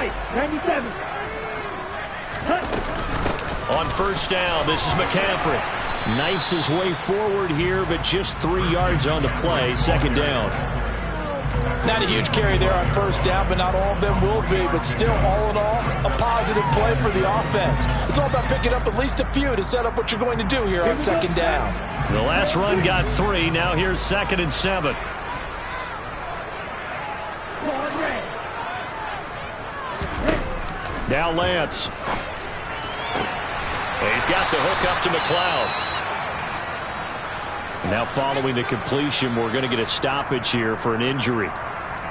Right, 97. On first down, this is McCaffrey. Knifes his way forward here, but just 3 yards on the play. Second down. Not a huge carry there on first down, but not all of them will be. But still, all in all, a positive play for the offense. It's all about picking up at least a few to set up what you're going to do here on second down. The last run got 3. Now here's 2nd and 7. Now Lance. He's got the hook up to McLeod. Now following the completion, we're going to get a stoppage here for an injury.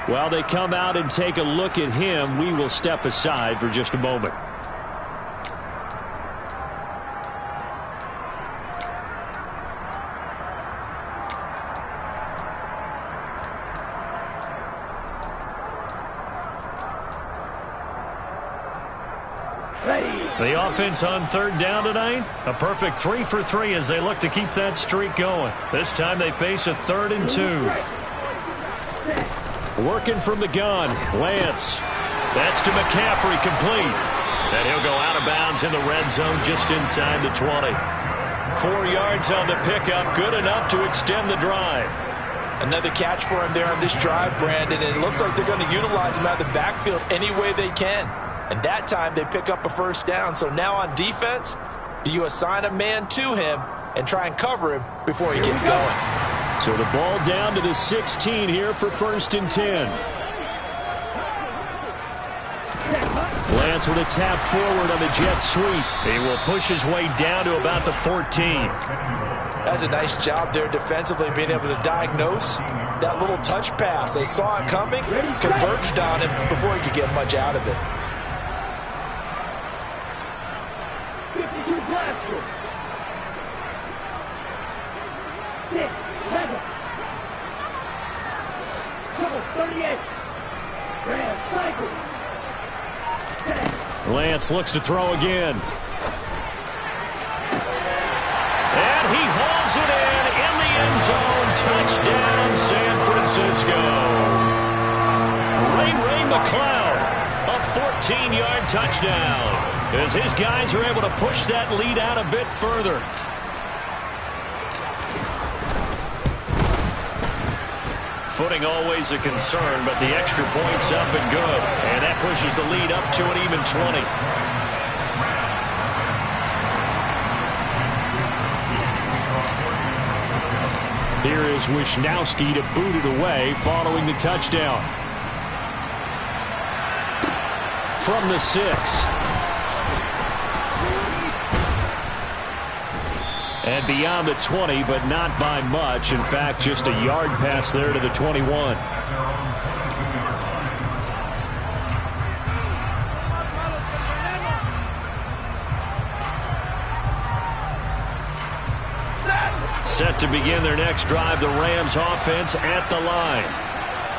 While they come out and take a look at him, we will step aside for just a moment. The offense on third down tonight, a perfect 3 for 3 as they look to keep that streak going. This time they face a 3rd and 2. Working from the gun, Lance. That's to McCaffrey, complete. And he'll go out of bounds in the red zone just inside the 20. 4 yards on the pickup, good enough to extend the drive. Another catch for him there on this drive, Brandon, and it looks like they're going to utilize him out of the backfield any way they can. And that time they pick up a first down. So now on defense, do you assign a man to him and try and cover him before he gets going? So the ball down to the 16 here for 1st and 10. Lance with a tap forward on the jet sweep. He will push his way down to about the 14. That's a nice job there defensively, being able to diagnose that little touch pass. They saw it coming, converged on him before he could get much out of it. Lance looks to throw again. And he hauls it in the end zone. Touchdown, San Francisco. Ray McLeod, a 14-yard touchdown, as his guys are able to push that lead out a bit further. Footing always a concern, but the extra point's up and good. And that pushes the lead up to an even 20. Here is Wisnowski to boot it away following the touchdown. From the 6. And beyond the 20, but not by much. In fact, just a yard pass there to the 21. Set to begin their next drive, the Rams offense at the line.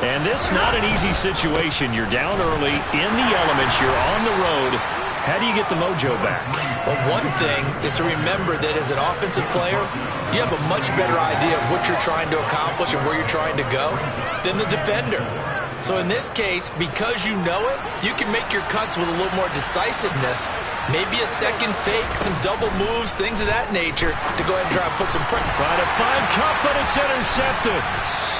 And this not an easy situation. You're down early, in the elements, you're on the road. How do you get the mojo back? Well, one thing is to remember that as an offensive player, you have a much better idea of what you're trying to accomplish and where you're trying to go than the defender. So in this case, because you know it, you can make your cuts with a little more decisiveness. Maybe a second fake, some double moves, things of that nature to go ahead and try and put some pressure. Trying to find Kupp, but it's intercepted.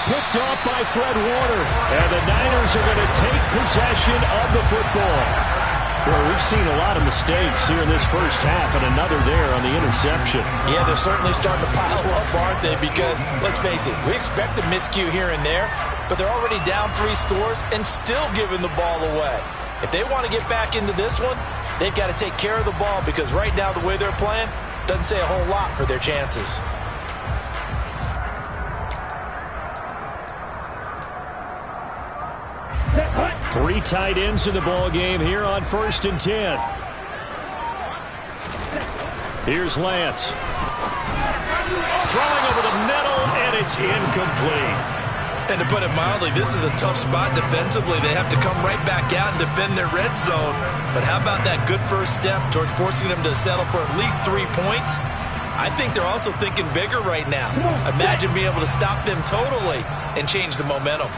Picked off by Fred Warner. And the Niners are going to take possession of the football. Well, we've seen a lot of mistakes here in this first half, and another there on the interception. Yeah, they're certainly starting to pile up, aren't they? Because, let's face it, we expect a miscue here and there, but they're already down 3 scores and still giving the ball away. If they want to get back into this one, they've got to take care of the ball, because right now the way they're playing doesn't say a whole lot for their chances. Three tight ends in the ball game here on 1st and 10. Here's Lance. Throwing over the middle, and it's incomplete. And to put it mildly, this is a tough spot defensively. They have to come right back out and defend their red zone. But how about that good first step towards forcing them to settle for at least 3 points? I think they're also thinking bigger right now. Imagine being able to stop them totally and change the momentum.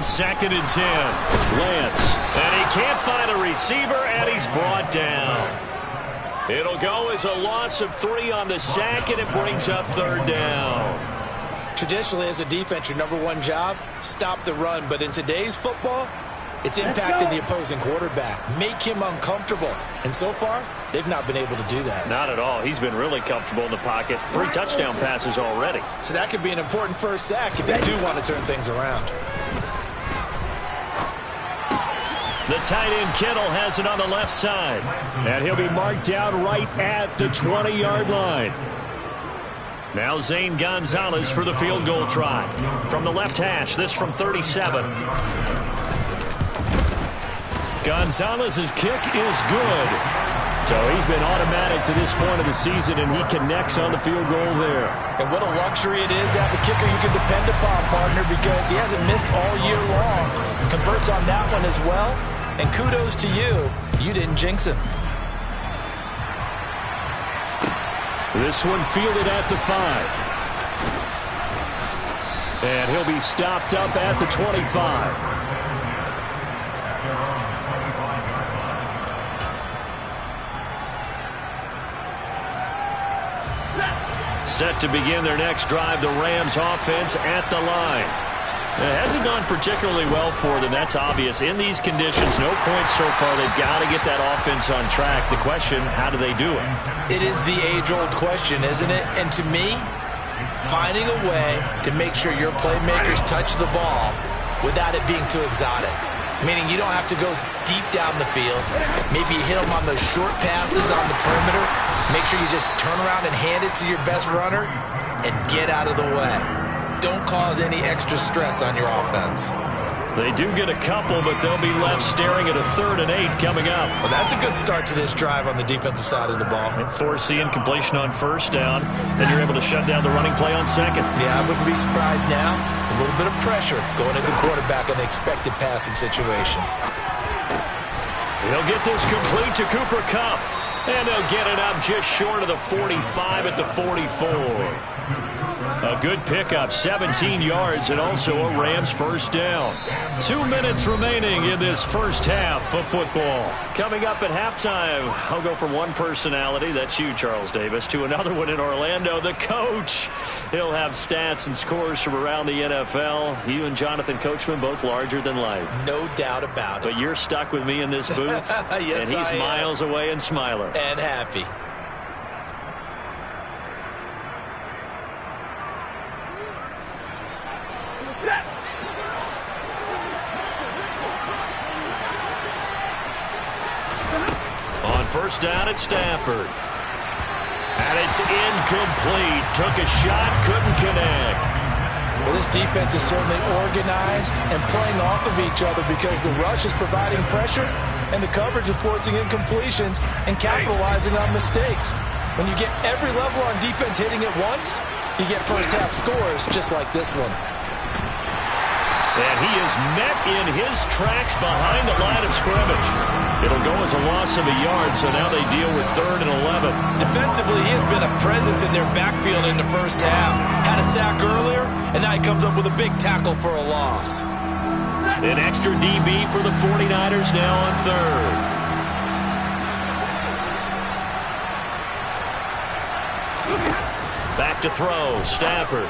2nd and 10. Lance. And he can't find a receiver, and he's brought down. It'll go as a loss of 3 on the sack, and it brings up 3rd down. Traditionally, as a defense, your number one job, stop the run. But in today's football, it's impacting the opposing quarterback. Make him uncomfortable. And so far, they've not been able to do that. Not at all. He's been really comfortable in the pocket. 3 touchdown passes already. So that could be an important first sack if they do want to turn things around. The tight end Kittle has it on the left side. And he'll be marked down right at the 20-yard line. Now Zane Gonzalez for the field goal try. From the left hash, this from 37. Gonzalez's kick is good. So he's been automatic to this point of the season, and he connects on the field goal there. And what a luxury it is to have a kicker you can depend upon, partner, because he hasn't missed all year long. Converts on that one as well. And kudos to you. You didn't jinx him. This one fielded at the 5. And he'll be stopped up at the 25. Set to begin their next drive, the Rams offense at the line. It hasn't gone particularly well for them. That's obvious. In these conditions, no points so far. They've got to get that offense on track. The question, how do they do it? It is the age-old question, isn't it? And to me, finding a way to make sure your playmakers touch the ball without it being too exotic. Meaning you don't have to go deep down the field. Maybe you hit them on those short passes on the perimeter. Make sure you just turn around and hand it to your best runner and get out of the way. Don't cause any extra stress on your offense. They do get a couple, but they'll be left staring at a 3rd and 8 coming up. Well, that's a good start to this drive on the defensive side of the ball. And forcing incompletion on 1st down. Then you're able to shut down the running play on 2nd. Yeah, I wouldn't be surprised now. A little bit of pressure going at the quarterback in the expected passing situation. He'll get this complete to Cooper Kupp. And they'll get it up just short of the 45 at the 44. A good pickup, 17 yards, and also a Rams 1st down. 2 minutes remaining in this first half of football. Coming up at halftime, I'll go from one personality, that's you, Charles Davis, to another one in Orlando, the coach. He'll have stats and scores from around the NFL. You and Jonathan Coachman, both larger than life. No doubt about it. But you're stuck with me in this booth, yes, and he's miles away and smiling. And happy. On 1st down at Stafford. And it's incomplete. Took a shot, couldn't connect. Well, this defense is certainly organized and playing off of each other because the rush is providing pressure and the coverage is forcing incompletions and capitalizing on mistakes. When you get every level on defense hitting at once, you get first half scores just like this one. And he is met in his tracks behind the line of scrimmage. It'll go as a loss of a yard, so now they deal with 3rd and 11. Defensively, he has been a presence in their backfield in the first half. Had a sack earlier, and now he comes up with a big tackle for a loss. An extra DB for the 49ers now on 3rd. Back to throw, Stafford.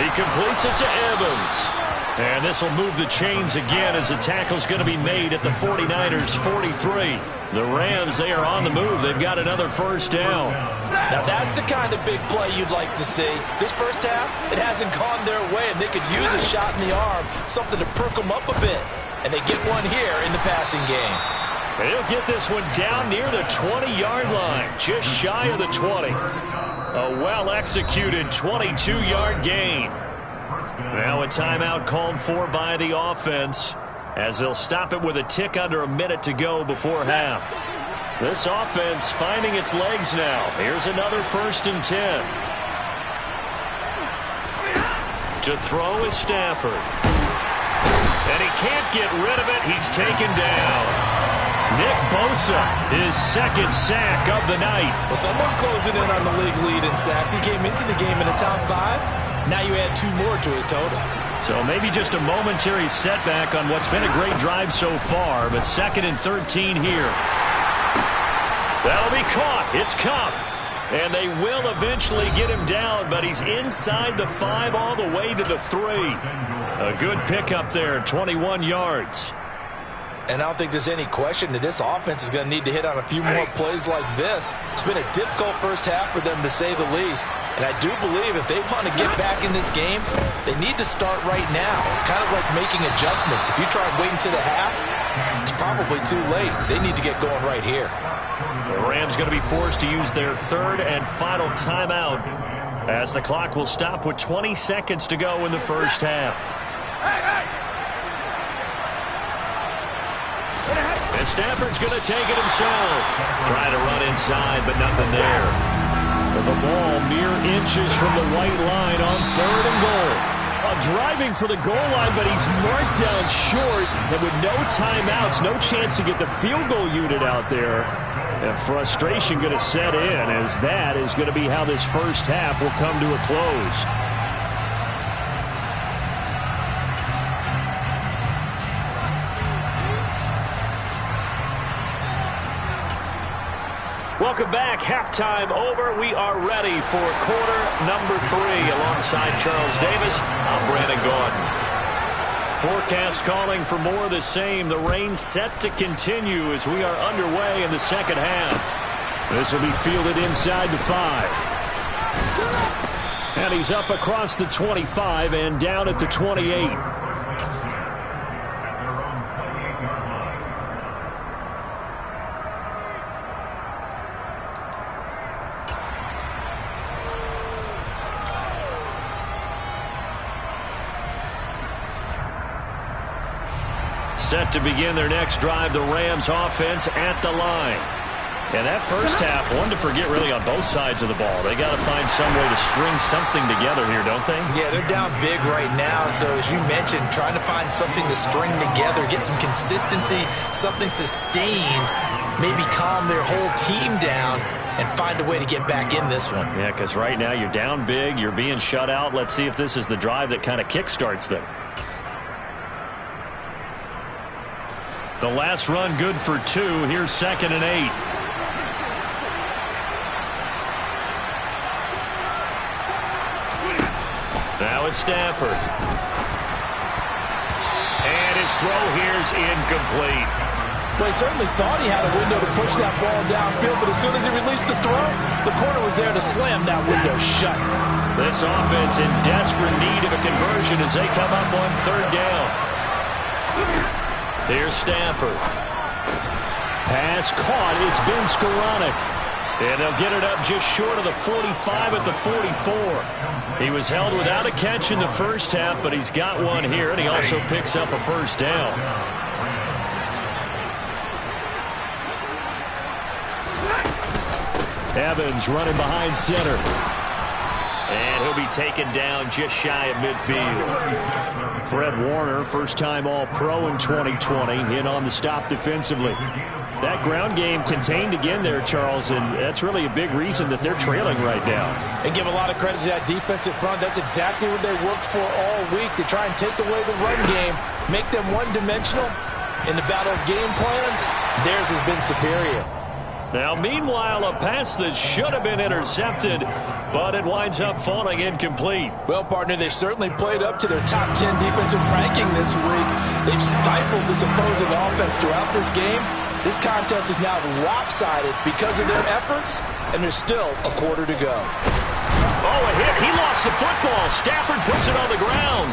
He completes it to Evans. And this will move the chains again as the tackle's going to be made at the 49ers' 43. The Rams, they are on the move. They've got another 1st down. Now that's the kind of big play you'd like to see. This first half, it hasn't gone their way, and they could use a shot in the arm, something to perk them up a bit. And they get one here in the passing game. They'll get this one down near the 20-yard line, just shy of the 20. A well-executed 22-yard gain. Now a timeout called for by the offense as they'll stop it with a tick under a minute to go before half. This offense finding its legs now. Here's another 1st and 10. To throw is Stafford. And he can't get rid of it. He's taken down. Nick Bosa, his 2nd sack of the night. Well, someone's closing in on the league lead in sacks. He came into the game in the top 5. Now you add 2 more to his total. So maybe just a momentary setback on what's been a great drive so far, but 2nd and 13 here. That'll be caught. It's Kupp. And they will eventually get him down, but he's inside the 5 all the way to the 3. A good pickup there, 21 yards. And I don't think there's any question that this offense is going to need to hit on a few more plays like this. It's been a difficult first half for them, to say the least. And I do believe if they want to get back in this game, they need to start right now. It's kind of like making adjustments. If you try waiting to the half, it's probably too late. They need to get going right here. The Rams going to be forced to use their 3rd and final timeout as the clock will stop with 20 seconds to go in the first half. And Stafford's going to take it himself. Trying to run inside, but nothing there. With the ball mere inches from the white line on 3rd and goal. Driving for the goal line, but he's marked down short. And with no timeouts, no chance to get the field goal unit out there. And frustration going to set in, as that is going to be how this first half will come to a close. Welcome back. Halftime over. We are ready for quarter number 3. Alongside Charles Davis, I'm Brandon Gaudin. Forecast calling for more of the same. The rain set to continue as we are underway in the second half. This will be fielded inside the 5. And he's up across the 25 and down at the 28. Set to begin their next drive, the Rams offense at the line. And that first half, one to forget really on both sides of the ball. They got to find some way to string something together here, don't they? Yeah, they're down big right now. So as you mentioned, trying to find something to string together, get some consistency, something sustained, maybe calm their whole team down and find a way to get back in this one. Yeah, because right now you're down big, you're being shut out. Let's see if this is the drive that kind of kickstarts them. The last run good for 2. Here's 2nd and 8. Now it's Stafford. And his throw here's incomplete. Well, he certainly thought he had a window to push that ball downfield, but as soon as he released the throw, the corner was there to slam that window shut. This offense in desperate need of a conversion as they come up on 3rd down. Here's Stafford. Pass caught. It's Ben Skoranek. And they'll get it up just short of the 45 at the 44. He was held without a catch in the first half, but he's got one here, and he also picks up a first down. Evans running behind center. And he'll be taken down just shy of midfield. Fred Warner, first-time All-Pro in 2020, in on the stop defensively. That ground game contained again there, Charles, and that's really a big reason that they're trailing right now. And give a lot of credit to that defensive front. That's exactly what they worked for all week, to try and take away the run game, make them one-dimensional. In the battle of game plans, theirs has been superior. Now, meanwhile, a pass that should have been intercepted, but it winds up falling incomplete. Well, partner, they've certainly played up to their top 10 defensive ranking this week. They've stifled this opposing offense throughout this game. This contest is now lopsided because of their efforts, and there's still a quarter to go. Oh, a hit. He lost the football. Stafford puts it on the ground.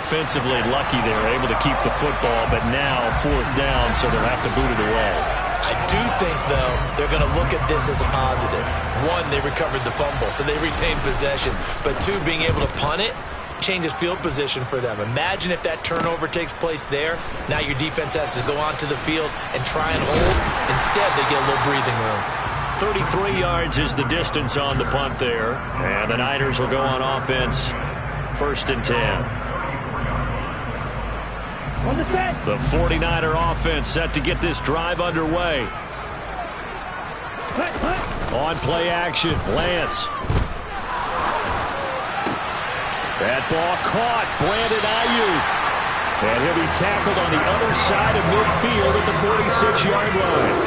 Offensively lucky they were able to keep the football, but now 4th down, so they'll have to boot it away. I do think, though, they're going to look at this as a positive. 1, they recovered the fumble, so they retained possession. But 2, being able to punt it changes field position for them. Imagine if that turnover takes place there. Now your defense has to go onto the field and try and hold. Instead, they get a little breathing room. 33 yards is the distance on the punt there. And the Niners will go on offense. 1st and 10. The 49er offense set to get this drive underway. On play action, Lance. That ball caught. Brandon Ayuk. And he'll be tackled on the other side of midfield at the 46-yard line.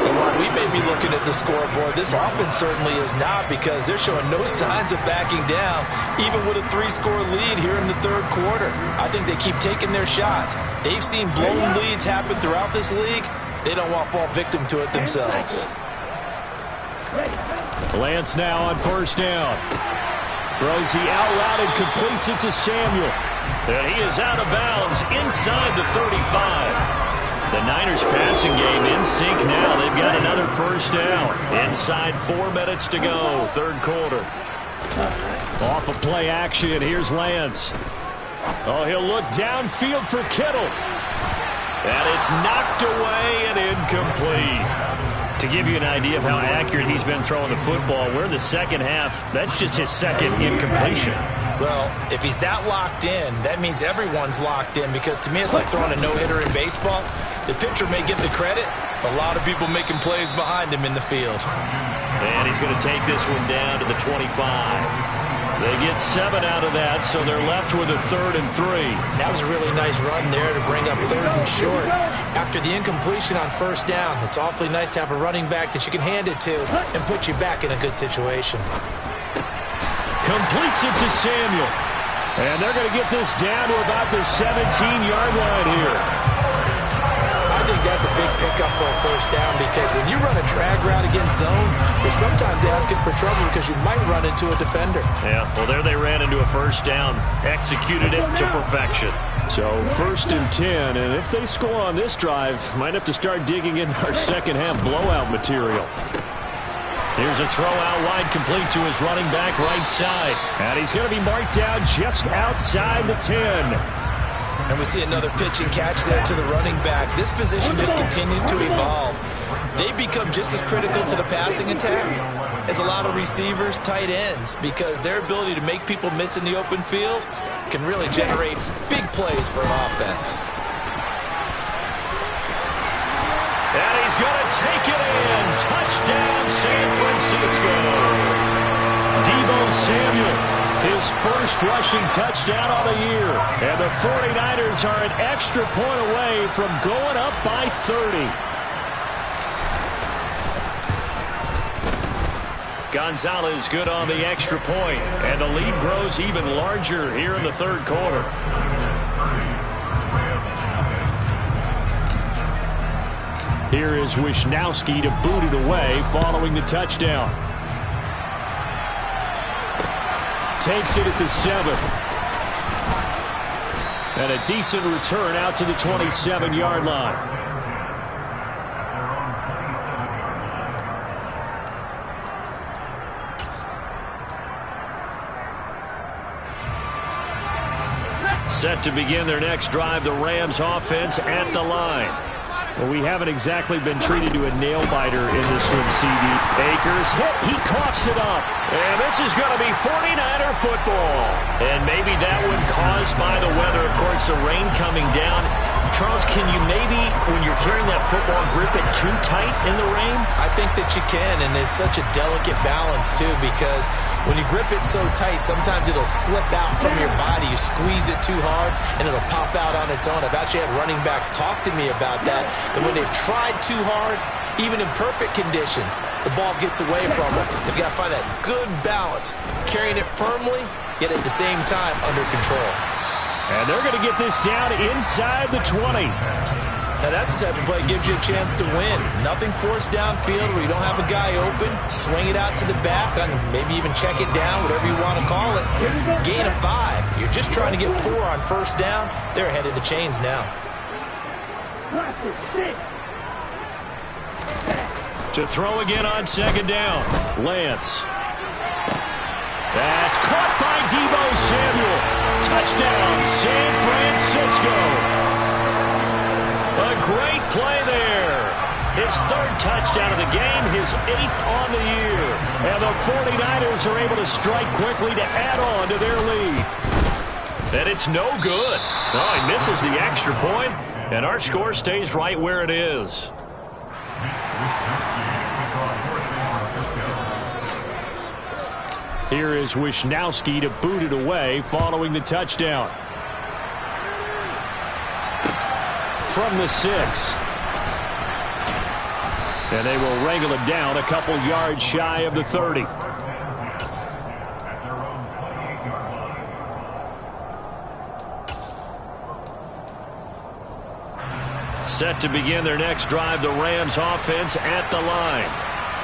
And while we may be looking at the scoreboard, this offense certainly is not, because they're showing no signs of backing down, even with a 3-score lead here in the third quarter. I think they keep taking their shots. They've seen blown leads happen throughout this league. They don't want to fall victim to it themselves. Lance now on first down. Throws the out route and completes it to Samuel. And he is out of bounds inside the 35. The Niners passing game in sync now. They've got another first down. Inside 4 minutes to go, third quarter. Off of play action, here's Lance. Oh, he'll look downfield for Kittle. And it's knocked away and incomplete. To give you an idea of how accurate he's been throwing the football, we're in the second half. That's just his second incompletion. Well, if he's that locked in, that means everyone's locked in, because to me it's like throwing a no-hitter in baseball. The pitcher may get the credit, a lot of people making plays behind him in the field. And he's going to take this one down to the 25. They get 7 out of that, so they're left with a 3rd and 3. That was a really nice run there to bring up 3rd and short. After the incompletion on first down, it's awfully nice to have a running back that you can hand it to and put you back in a good situation. Completes it to Samuel. And they're going to get this down to about the 17-yard line here. I think that's a big pickup for a first down, because when you run a drag route against zone, you're sometimes asking for trouble because you might run into a defender. Yeah, well, there they ran into a first down. Executed it to perfection. So 1st and 10, and if they score on this drive, might have to start digging in our second half blowout material. Here's a throw out wide, complete to his running back right side. And he's going to be marked down just outside the 10. And we see another pitch and catch there to the running back. This position just continues to evolve. They become just as critical to the passing attack as a lot of receivers, tight ends, because their ability to make people miss in the open field can really generate big plays for an offense. And he's going to take it in. Touchdown, San Francisco. Deebo Samuel, his first rushing touchdown on the year. And the 49ers are an extra point away from going up by 30. Gonzalez good on the extra point. And the lead grows even larger here in the third quarter. Here is Wisnowski to boot it away following the touchdown. Takes it at the 7. And a decent return out to the 27-yard line. Set to begin their next drive, the Rams offense at the line. Well, we haven't exactly been treated to a nail-biter in this one, CD. Akers hit, he coughs it up. And this is going to be 49er football. And maybe that one caused by the weather. Of course, the rain coming down. Charles, can you maybe, when you're carrying that football, grip it too tight in the rain? I think that you can, and it's such a delicate balance, too, because when you grip it so tight, sometimes it'll slip out from your body. You squeeze it too hard, and it'll pop out on its own. I've actually had running backs talk to me about that when they've tried too hard, even in perfect conditions, the ball gets away from them. They've got to find that good balance, carrying it firmly, yet at the same time under control. And they're going to get this down inside the 20. Now that's the type of play that gives you a chance to win. Nothing forced downfield where you don't have a guy open. Swing it out to the back, and maybe even check it down, whatever you want to call it. Gain of 5. You're just trying to get 4 on first down. They're ahead of the chains now. To throw again on second down. Lance. That's caught by Deebo Samuel. Touchdown, San Francisco. A great play there. His 3rd touchdown of the game, his 8th on the year. And the 49ers are able to strike quickly to add on to their lead. And it's no good. Oh, he misses the extra point, and our score stays right where it is. Here is Wisnowski to boot it away following the touchdown. From the 6. And they will wrangle it down a couple yards shy of the 30. Set to begin their next drive, the Rams offense at the line.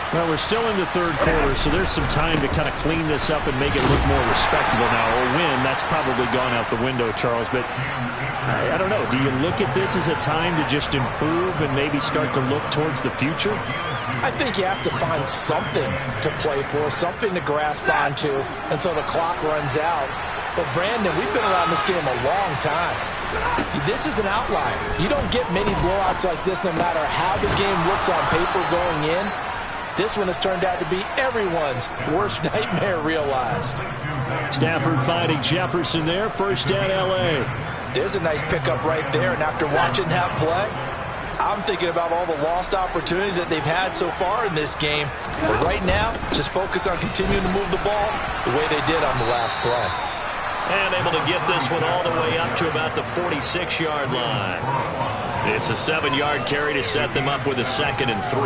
Well, we're still in the third quarter, so there's some time to kind of clean this up and make it look more respectable now. Or win, that's probably gone out the window, Charles. But I don't know. Do you look at this as a time to just improve and maybe start to look towards the future? I think you have to find something to play for, something to grasp onto until the clock runs out. But, Brandon, we've been around this game a long time. This is an outlier. You don't get many blowouts like this no matter how the game looks on paper going in. This one has turned out to be everyone's worst nightmare realized. Stafford finding Jefferson there. First down, L.A. There's a nice pickup right there. And after watching that play, I'm thinking about all the lost opportunities that they've had so far in this game. But right now, just focus on continuing to move the ball the way they did on the last play. And able to get this one all the way up to about the 46-yard line. It's a 7-yard carry to set them up with a 2nd and 3.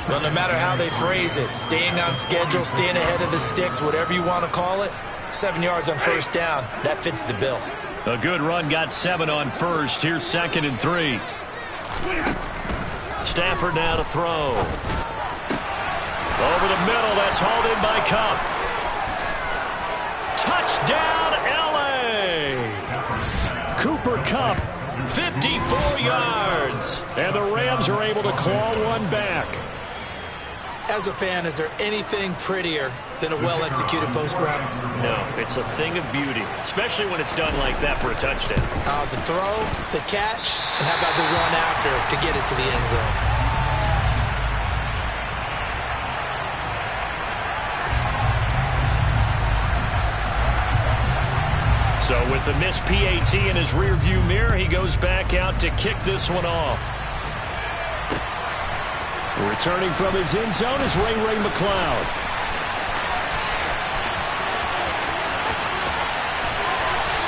Well, no matter how they phrase it, staying on schedule, staying ahead of the sticks, whatever you want to call it, 7 yards on first down, that fits the bill. A good run got 7 on first. Here's 2nd and 3. Stafford now to throw. Over the middle, that's hauled in by Kupp. Touchdown, L.A. Cooper Kupp, 54 yards. And the Rams are able to claw one back. As a fan, is there anything prettier than a well-executed post route? No, it's a thing of beauty, especially when it's done like that for a touchdown. The throw, the catch, and how about the run after to get it to the end zone? So with the missed PAT in his rearview mirror, he goes back out to kick this one off. Returning from his end zone is Ray McCloud.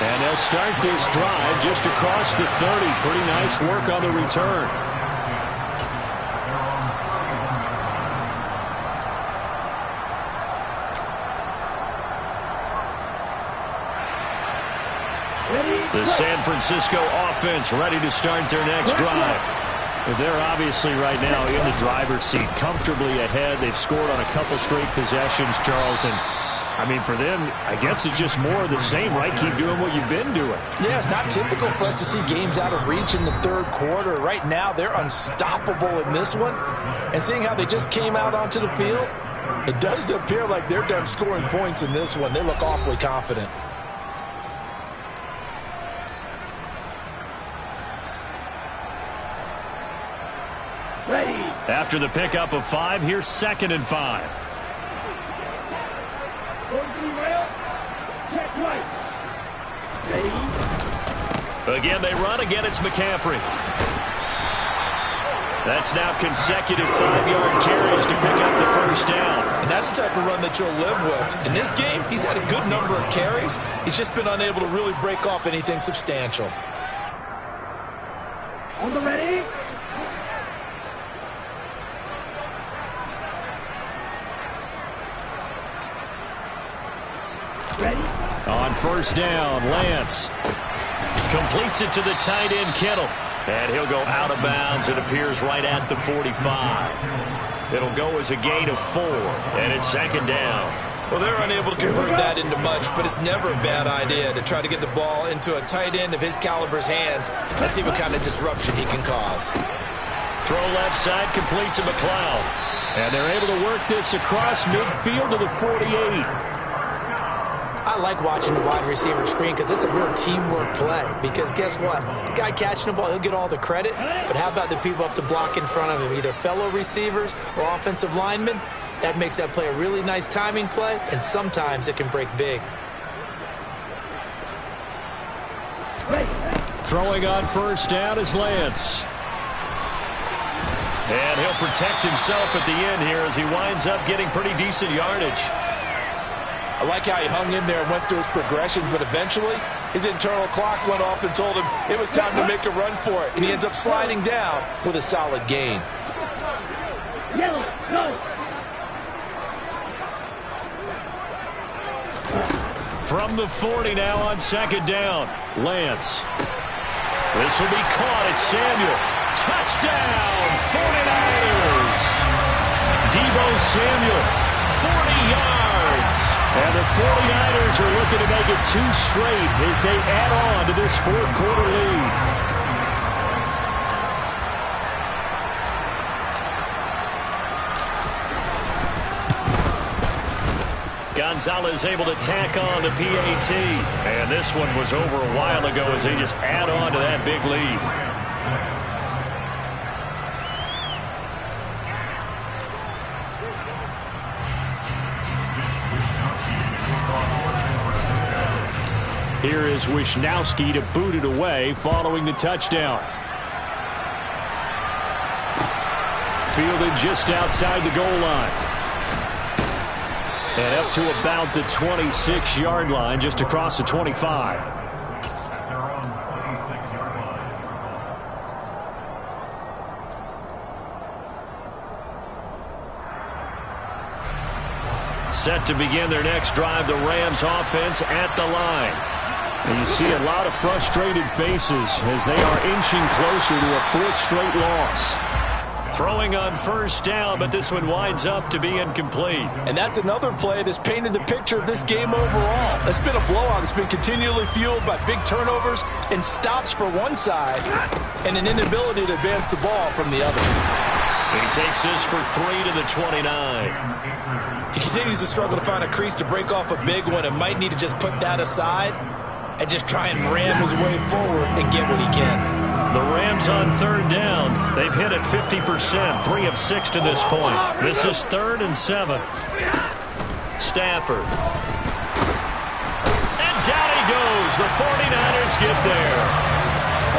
And they'll start this drive just across the 30. Pretty nice work on the return. The San Francisco offense ready to start their next drive. They're obviously right now in the driver's seat, comfortably ahead. They've scored on a couple straight possessions, Charles. And, I mean, for them, I guess it's just more of the same, right? Keep doing what you've been doing. Yeah, it's not typical for us to see games out of reach in the third quarter. Right now, they're unstoppable in this one. And seeing how they just came out onto the field, it does appear like they're done scoring points in this one. They look awfully confident. After the pickup of 5, here's 2nd and 5. Again, they run. Again, it's McCaffrey. That's now consecutive 5-yard carries to pick up the first down. And that's the type of run that you'll live with. In this game, he's had a good number of carries. He's just been unable to really break off anything substantial. On the ready. On first down, Lance completes it to the tight end, Kittle. And he'll go out of bounds. It appears right at the 45. It'll go as a gain of 4, and it's 2nd down. Well, they're unable to convert that into much, but it's never a bad idea to try to get the ball into a tight end of his caliber's hands and see what kind of disruption he can cause. Throw left side, complete to McCloud. And they're able to work this across midfield to the 48. I like watching the wide receiver screen because it's a real teamwork play. Because guess what? The guy catching the ball, he'll get all the credit. But how about the people up to block in front of him, either fellow receivers or offensive linemen? That makes that play a really nice timing play, and sometimes it can break big. Throwing on first down is Lance. And he'll protect himself at the end here as he winds up getting pretty decent yardage. I like how he hung in there and went through his progressions, but eventually his internal clock went off and told him it was time to make a run for it, and he ends up sliding down with a solid gain. Yellow, go! From the 40 now on second down. Lance. This will be caught. It's Samuel. Touchdown, 49ers. Deebo Samuel, 40 yards. And the 49ers are looking to make it 2 straight as they add on to this fourth quarter lead. Gonzalez able to tack on the PAT. And this one was over a while ago as they just add on to that big lead. Here is Wisnowski to boot it away following the touchdown. Fielded just outside the goal line. And up to about the 26-yard line, just across the 25. Set to begin their next drive, the Rams offense at the line. And you see a lot of frustrated faces as they are inching closer to a 4th straight loss. Throwing on first down, but this one winds up to be incomplete. And that's another play that's painted the picture of this game overall. It's been a blowout. It's been continually fueled by big turnovers and stops for one side and an inability to advance the ball from the other. He takes this for 3 to the 29. He continues to struggle to find a crease to break off a big one and might need to just put that aside and just try and ram his way forward and get what he can. The Rams on third down. They've hit it 50%, 3 of 6 to this point. This is 3rd and 7. Stafford. And down he goes. The 49ers get there.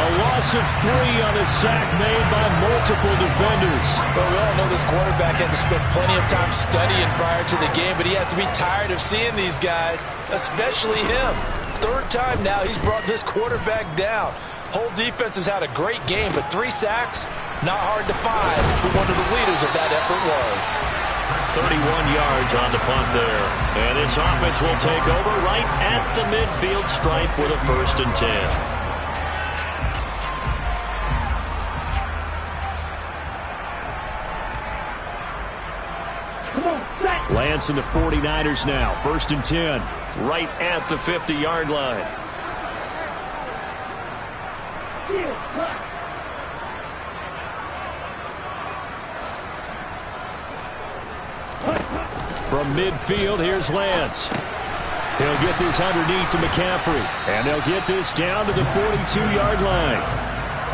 A loss of 3 on a sack made by multiple defenders. Well, we all know this quarterback had to spend plenty of time studying prior to the game, but he has to be tired of seeing these guys, especially him. 3rd time now he's brought this quarterback down. Whole defense has had a great game, but 3 sacks, not hard to find who one of the leaders of that effort was. 31 yards on the punt there. And this offense will take over right at the midfield stripe with a 1st and 10. Lance and the 49ers now. 1st and 10. Right at the 50-yard line. From midfield, here's Lance. He'll get this underneath to McCaffrey. And they'll get this down to the 42-yard line.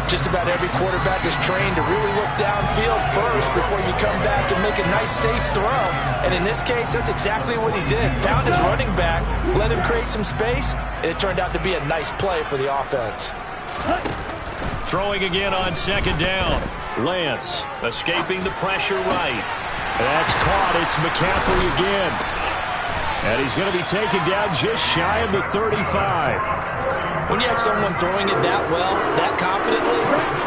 Just about every quarterback is trained to really look downfield first before you come back and make a nice, safe throw. And in this case, that's exactly what he did. Found his running back, let him create some space, and it turned out to be a nice play for the offense. Throwing again on second down. Lance escaping the pressure right. That's caught. It's McCaffrey again. And he's going to be taken down just shy of the 35. When you have someone throwing it that well, that confidently,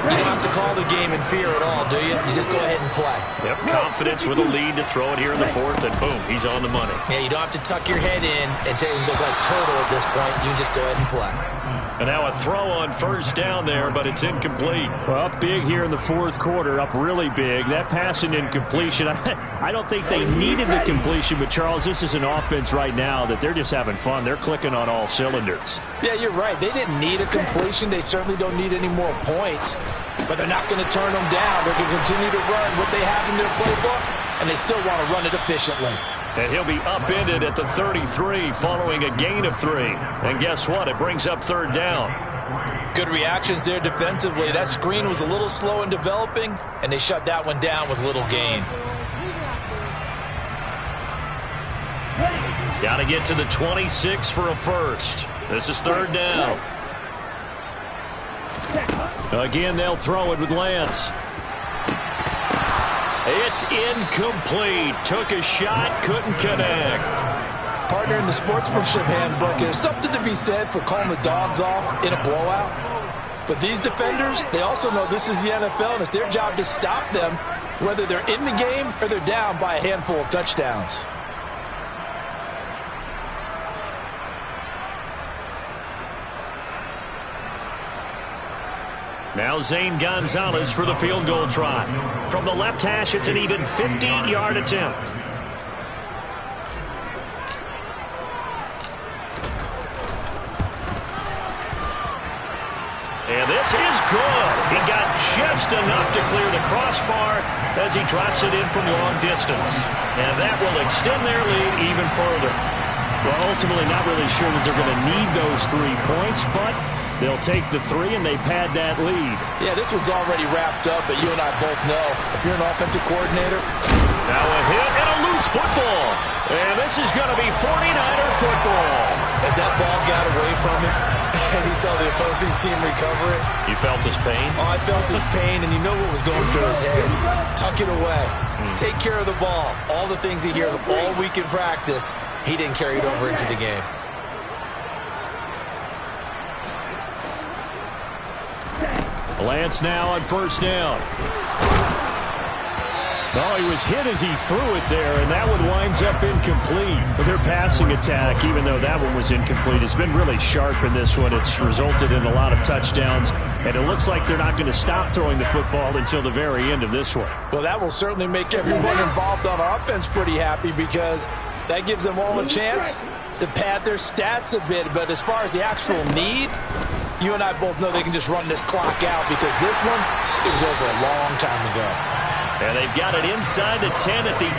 you don't have to call the game in fear at all, do you? You just go ahead and play. Yep, confidence with a lead to throw it here in the 4th, and boom, he's on the money. Yeah, you don't have to tuck your head in and look like turtle at this point. You can just go ahead and play. And now a throw on first down there, but it's incomplete. Well, up big here in the 4th quarter, up really big. That pass and incompletion, I don't think they needed the completion, but Charles, this is an offense right now that they're just having fun. They're clicking on all cylinders. Yeah, you're right. They didn't need a completion. They certainly don't need any more points, but they're not going to turn them down. They're going to continue to run what they have in their playbook, and they still want to run it efficiently. And he'll be upended at the 33 following a gain of 3. And guess what? It brings up 3rd down. Good reactions there defensively. That screen was a little slow in developing, and they shut that one down with little gain. Got to get to the 26 for a first. This is 3rd down. Again, they'll throw it with Lance. It's incomplete. Took a shot, couldn't connect. partner, in the sportsmanship handbook, there's something to be said for calling the dogs off in a blowout. But these defenders, they also know this is the NFL, and it's their job to stop them, whether they're in the game or they're down by a handful of touchdowns. Now Zane Gonzalez for the field goal try. From the left hash, it's an even 15-yard attempt. And this is good. He got just enough to clear the crossbar as he drops it in from long distance. And that will extend their lead even further. Well, ultimately not really sure that they're going to need those 3 points, but they'll take the 3 and they pad that lead. Yeah, this one's already wrapped up, but you and I both know if you're an offensive coordinator. Now a hit and a loose football. And this is going to be 49er football. As that ball got away from him, and he saw the opposing team recover it. You felt his pain? Oh, I felt his pain, and you know what was going through his head. Tuck it away. Take care of the ball. All the things he hears all week in practice, he didn't carry it over into the game. Lance now on first down. Oh, he was hit as he threw it there, and that one winds up incomplete. But their passing attack, even though that one was incomplete, has been really sharp in this one. It's resulted in a lot of touchdowns, and it looks like they're not going to stop throwing the football until the very end of this one. Well, that will certainly make everyone involved on offense pretty happy, because that gives them all a chance to pad their stats a bit. But as far as the actual need, you and I both know they can just run this clock out, because this one, it was over a long time ago. And they've got it inside the 10 at the 8.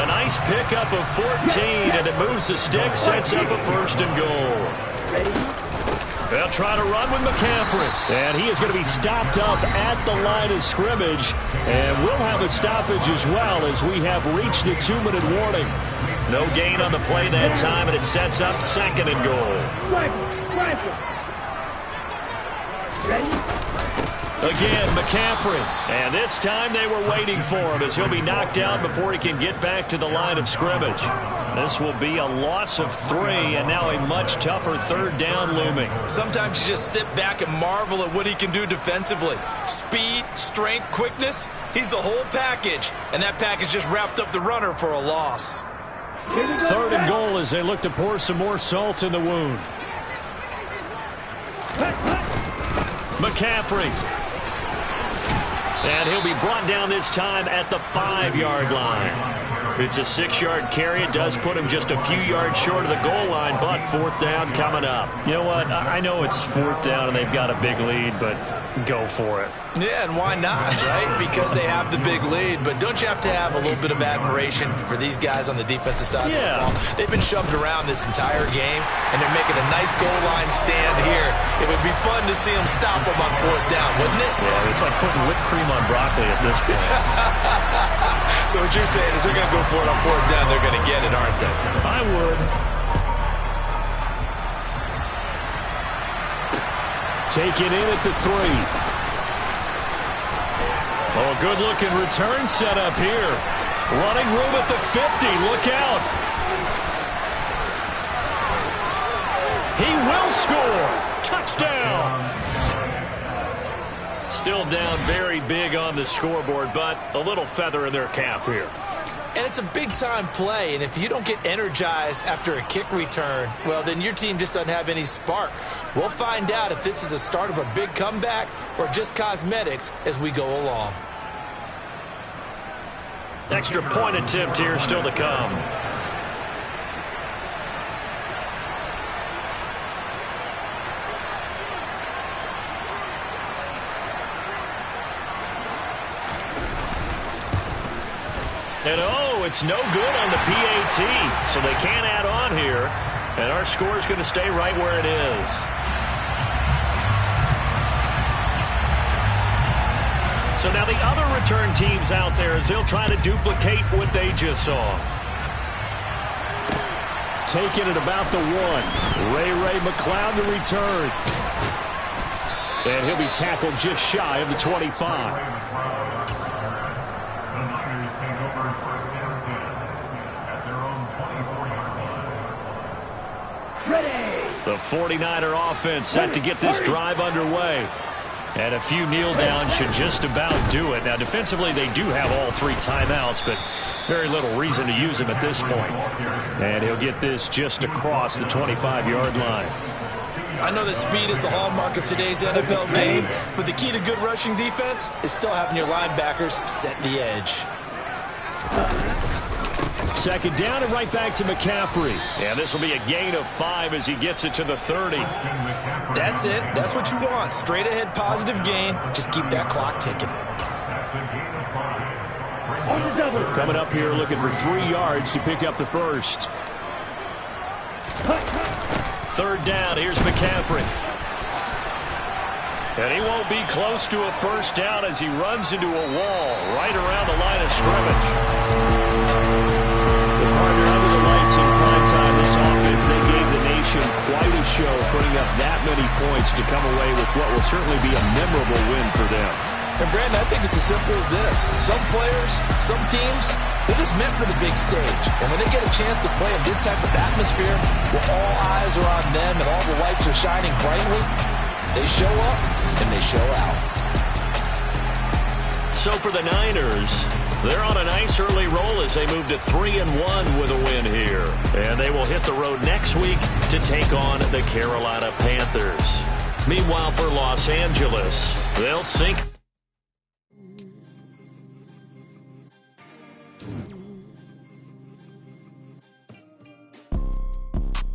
A nice pickup of 14, and it moves the stick, sets up a first and goal. They'll try to run with McCaffrey. And he is going to be stopped up at the line of scrimmage. And we'll have a stoppage as well, as we have reached the 2-minute warning. No gain on the play that time, and it sets up second and goal. Again, McCaffrey. And this time they were waiting for him, as he'll be knocked out before he can get back to the line of scrimmage. This will be a loss of 3, and now a much tougher third down looming. Sometimes you just sit back and marvel at what he can do defensively. Speed, strength, quickness. He's the whole package, and that package just wrapped up the runner for a loss. Third and goal as they look to pour some more salt in the wound. McCaffrey. And he'll be brought down this time at the 5-yard line. It's a 6-yard carry. It does put him just a few yards short of the goal line, but 4th down coming up. You know what? I know it's 4th down and they've got a big lead, but go for it. Yeah, and why not, right? Because they have the big lead. But don't you have to have a little bit of admiration for these guys on the defensive side of the ball? They've been shoved around this entire game, and they're making a nice goal line stand here. It would be fun to see them stop them on 4th down, wouldn't it? Yeah, it's like putting whipped cream on broccoli at this point. So what you're saying is they're going to go for it on 4th down. They're going to get it, aren't they? I would. Take it in at the 3. Oh, good-looking return set up here. Running room at the 50. Look out. He will score. Touchdown. Still down very big on the scoreboard, but a little feather in their cap here. And it's a big-time play, and if you don't get energized after a kick return, well, then your team just doesn't have any spark. We'll find out if this is the start of a big comeback or just cosmetics as we go along. Extra point attempt here still to come. And oh, it's no good on the PAT, so they can't add on here. And our score is going to stay right where it is. So now the other return teams out there, as they'll try to duplicate what they just saw. Taking it about the 1. Ray McCloud to return. And he'll be tackled just shy of the 25. Ready. The 49er offense set to get this drive underway. And a few kneel downs should just about do it. Now, defensively, they do have all 3 timeouts, but very little reason to use them at this point. And he'll get this just across the 25-yard line. I know that speed is the hallmark of today's NFL game, but the key to good rushing defense is still having your linebackers set the edge. Second down and right back to McCaffrey. And this will be a gain of 5 as he gets it to the 30. That's it. That's what you want. Straight ahead positive gain. Just keep that clock ticking. On the double. Coming up here looking for 3 yards to pick up the first. Third down, here's McCaffrey. And he won't be close to a first down as he runs into a wall right around the line of scrimmage. The partner under the lights in prime time, this offense, they gave the nation quite a show, putting up that many points to come away with what will certainly be a memorable win for them. And Brandon, I think it's as simple as this. Some players, some teams, they're just meant for the big stage. And when they get a chance to play in this type of atmosphere, where all eyes are on them and all the lights are shining brightly, they show up and they show out. So for the Niners, they're on a nice early roll as they move to 3-1 with a win here. And they will hit the road next week to take on the Carolina Panthers. Meanwhile, for Los Angeles, they'll sink.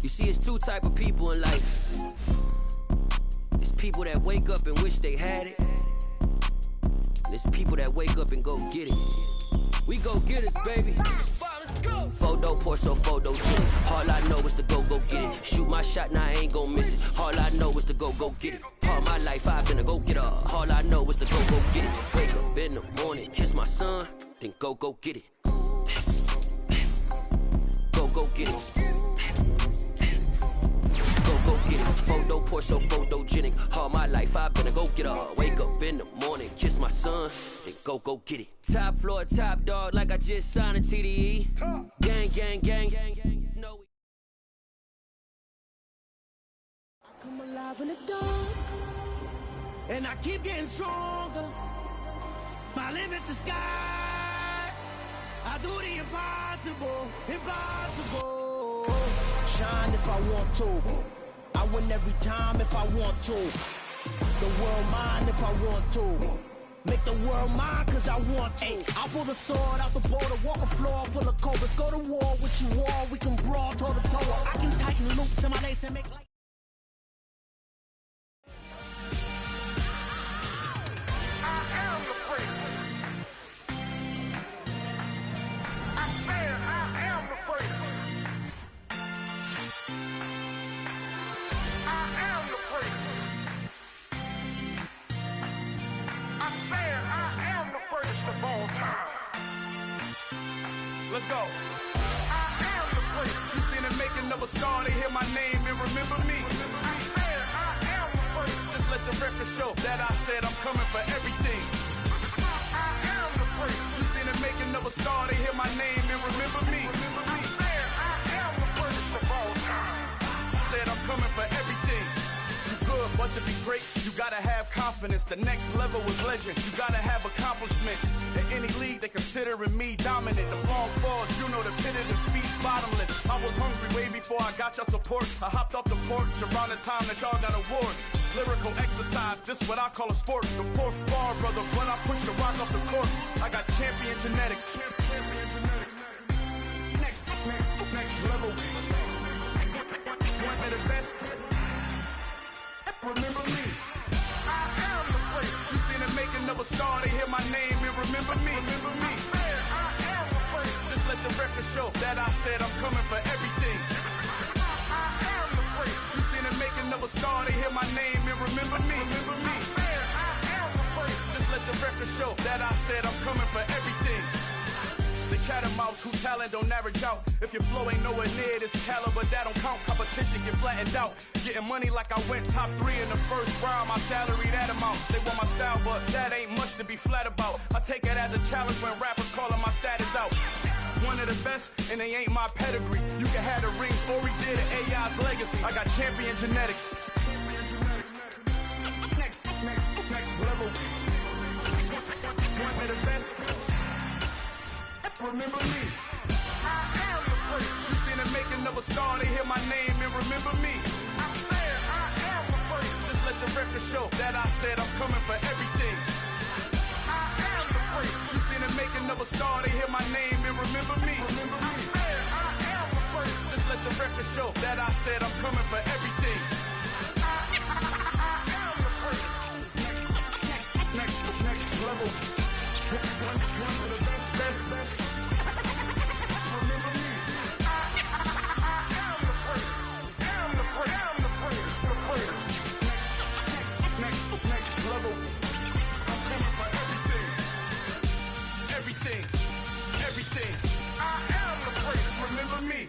You see, it's 2 type of people in life. It's people that wake up and wish they had it. And it's people that wake up and go get it. We go get it, baby. Photo, Porsche, photo, get it. All I know is to go get it. Shoot my shot, now I ain't gon' miss it. All I know is to go get it. All my life I've been a go-getter. All I know is to go get it. Wake up in the morning, kiss my son, then go get it. Go get it. Go get it. Photo, Porsche, photogenic. All my life I've been a go-getter. Wake up in the morning, kiss my son, then go get it. Top floor, top dog, like I just signed a TDE. Gang, gang, gang, gang, gang. No. I come alive in the dark, and I keep getting stronger. My limit's the sky. I do the impossible, impossible. Shine if I want to. I win every time if I want to. The world mine if I want to. Make the world mine cause I want to. I pull the sword out the border, walk a floor full of cobras. Go to war with you all, we can brawl toe to toe. I can tighten loops in my lace and make like Let's go. I am the prince. You seen the making of a star, they hear my name and remember me. I am the prince. Just let the record show that I said I'm coming for everything. I am the prince. You seen the making of a star, they hear my name and remember me. I am the prince of all time. I said I'm coming for everything. You good, but to be great, you gotta have confidence. The next level is legend. You gotta have accomplishments. In any league, they considering me dominant. The long falls, you know the pit of defeat, bottomless. I was hungry way before I got your support. I hopped off the porch around the time that y'all got awards. Lyrical exercise, this what I call a sport. The 4th bar, brother, when I push the rock off the court. I got champion genetics. Champion genetics. Next level. One of the best. Remember me. I am the prince. You seen the making of a star, they hear my name and remember me. Remember me. I am the prince. Just let the record show that I said I'm coming for everything. I am the prince. You seen the making of a star, they hear my name and remember me. Remember me. I am the prince. Just let the record show that I said I'm coming for everything. The catamounts who talent don't average out. If your flow ain't nowhere near this caliber, that don't count. Competition get flattened out. Getting money like I went top 3 in the first round. My salary that amount. They want my style, but that ain't much to be flat about. I take it as a challenge when rappers calling my status out. One of the best. best, and they ain't my pedigree. You can have the rings, or we did it, AI's legacy. I got champion genetics. Next level. One of the best. Remember me. I am the first. You seen the making of a star, they hear my name and remember me. I said I am the first. Just let the record show that I said I'm coming for everything. I am the first. You seen the making of a star, they hear my name and remember me. I said I am the first. Just let the record show that I said I'm coming for everything. I am the first. Next level. One of the best. Remember me. I am the first. Next level. I'm coming for everything. I am the first. Remember me.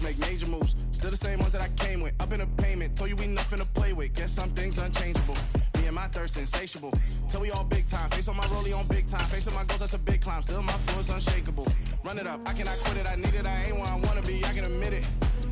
Make major moves, still the same ones that I came with. Up in a payment, told you we nothing to play with. Guess some things unchangeable. Me and my thirst insatiable. Till we all big time. Face on my rollie on big time. Face on my goals, that's a big climb. Still my flow is unshakable. Run it up, I cannot quit it. I need it, I ain't where I wanna be. I can admit it.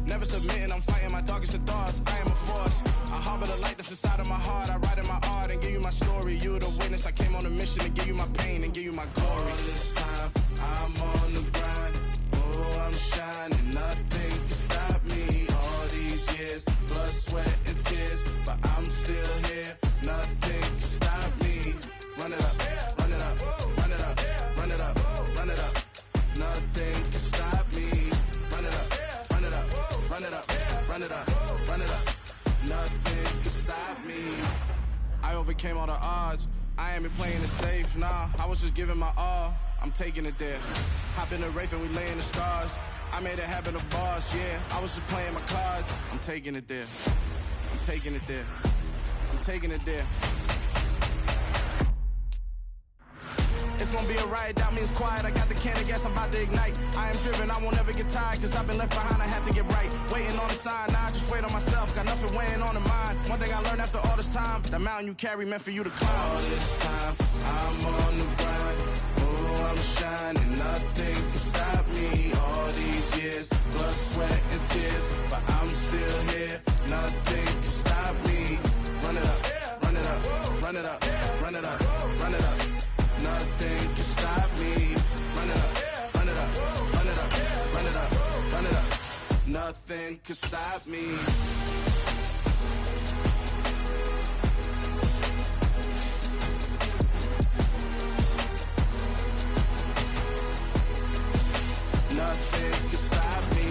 Never submitting, I'm fighting my darkest of thoughts. I am a force. I harbor the light that's inside of my heart. I write in my art and give you my story. You the witness. I came on a mission to give you my pain and give you my glory. All this time, I'm on the grind. Oh, I'm shining. Nothing can stop me. All these years, blood, sweat, and tears, but I'm still here. Nothing can stop me. Run it up, run it up, run it up, run it up, run it up. Nothing can stop me. Run it up, run it up, run it up, run it up, run it up. Nothing can stop me. I overcame all the odds. I ain't been playing it safe, nah. I was just giving my all. I'm taking it there. Hop in the Wraith and we lay in the stars. I made it happen to bars, yeah. I was just playing my cards. I'm taking it there. I'm taking it there. I'm taking it there. It's gonna be a riot, that means quiet. I got the can of gas, I'm about to ignite. I am driven, I won't ever get tired, cause I've been left behind, I have to get right. Waiting on the sign, now I just wait on myself. Got nothing weighing on the mind. One thing I learned after all this time, that mountain you carry meant for you to climb. All this time, I'm on the grind. Oh, I'm shining, nothing can stop me. All these years, blood, sweat, and tears, but I'm still here. Nothing can stop me. Run it up, run it up, run it up, run it up, run it up. Nothing can stop me. Run it up, run it up, run it up, run it up, run it up. Nothing can stop me. Nothing can stop me.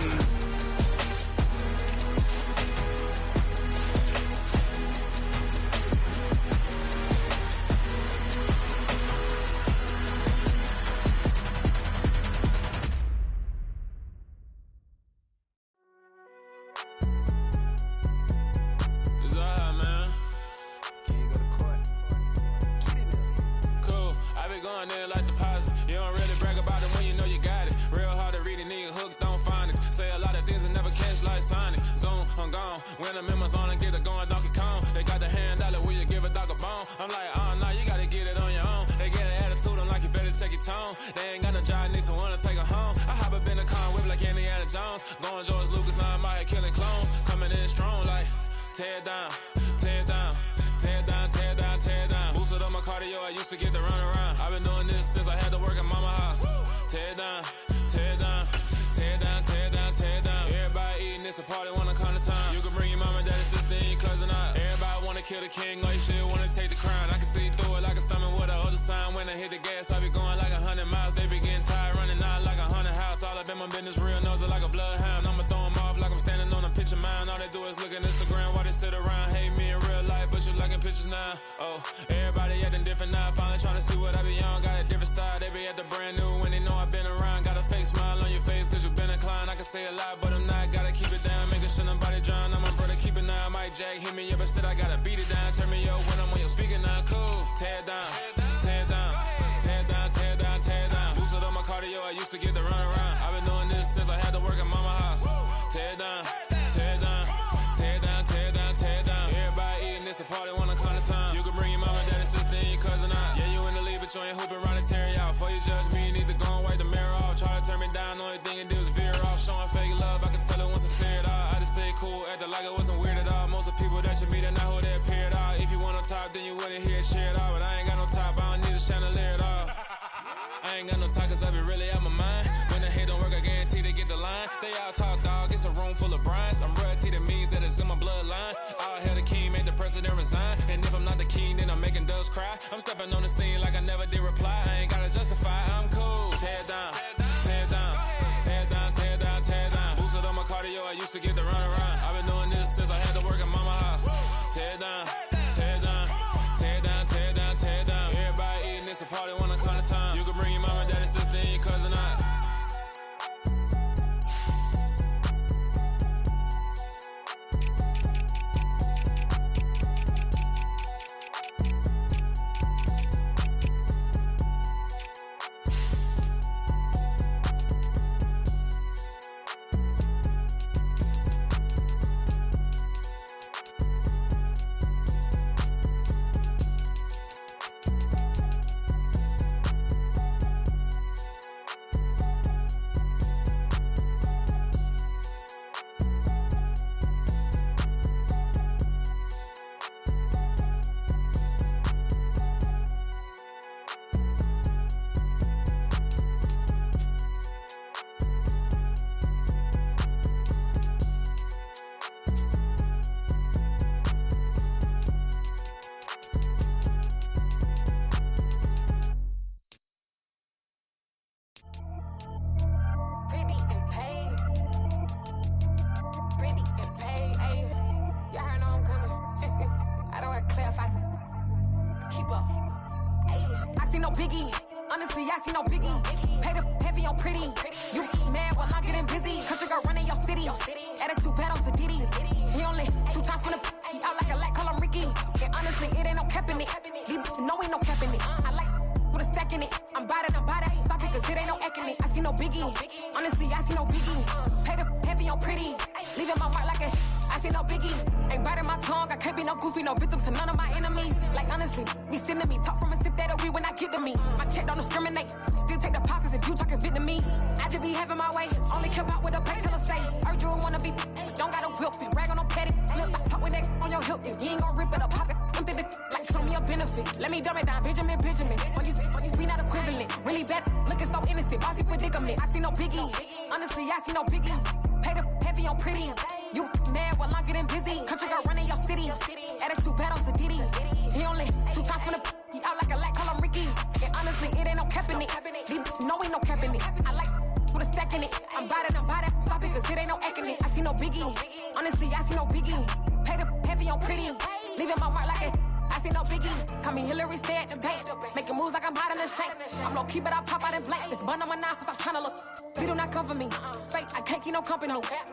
When I'm in my zone and get it going Donkey Kong. They got the hand dollar, will you give a dog a bone? I'm like, oh no, you gotta get it on your own. They get an attitude, I'm like, you better check your tone. They ain't got no job, need someone to take her home. I hop up in the car, whip like Indiana Jones. Going George Lucas, now I'm out here killing clones. Coming in strong like, tear down, tear down, tear down, tear down, tear down. Boosted up my cardio, I used to get to run around. I've been doing this since I had to work at mama house. Tear down, tear down, tear down, tear down, tear down. Everybody eating, it's a party, wanna come to time. You can bring your mama, daddy, sister, and your cousin out. Everybody wanna kill the king, or you shit wanna take the crown. I can see through it like a stomach with a other sign. When I hit the gas, I be going like 100 miles. They be getting tired, running out like 100 house. All up in my business, real nose like a bloodhound. I'ma throw them off like I'm standing on a picture mound. All they do is look at Instagram while they sit around. Hate me in real life, but you liking pictures now. Oh, everybody acting different now. Finally trying to see what I be on. Got a different style, they be at the brand new when they know I've been around. Got a fake smile on your face, cause you been inclined. I can say a lot, but I'm not. Gotta keep said I gotta beat it down. Turn me up when I'm on your speaker now. Cool. Tear down, tear down, tear down, tear down, tear down. Lose it on my cardio, I used to get the run around. I've been doing this since I had to work at mama house. Tear down, tear down, tear down, tear down, tear down. Everybody eating this a party one o'clock of time. You can bring your mama, daddy, sister, and your cousin out. Yeah, you in the league, but you ain't hooping around and tearing out. Before you judge me, you need to go and wipe the mirror off. Try to turn me down, the only thing it did was veer off. Showing fake love, I can tell it once I see it all. I just stay cool, acting like it wasn't weird at all. Most of the people that you meet are not who they appear at all. If you want on top, then you wouldn't hear it cheer at all. But I ain't got no top, I don't need a chandelier at all. I ain't got no talk, cause I be really out my mind. When the head don't work, I guarantee they get the line. They all talk, dog, it's a room full of Bryans. I'm royalty, that means that it's in my bloodline. All hell the king, made the president resign. And if I'm not the king, then I'm making doves cry. I'm stepping on the scene like I never did reply. I ain't gotta justify, I'm cool. Tear down, tear down, tear down, tear down, tear down. Boosted on my cardio, I used to get the run around. I've been doing this since I had to work at mama house. Tear down, tear down, tear down, tear down, tear down. Everybody eating this a party one o'clock of time. You can bring your mama, daddy, sister, and your cousin out.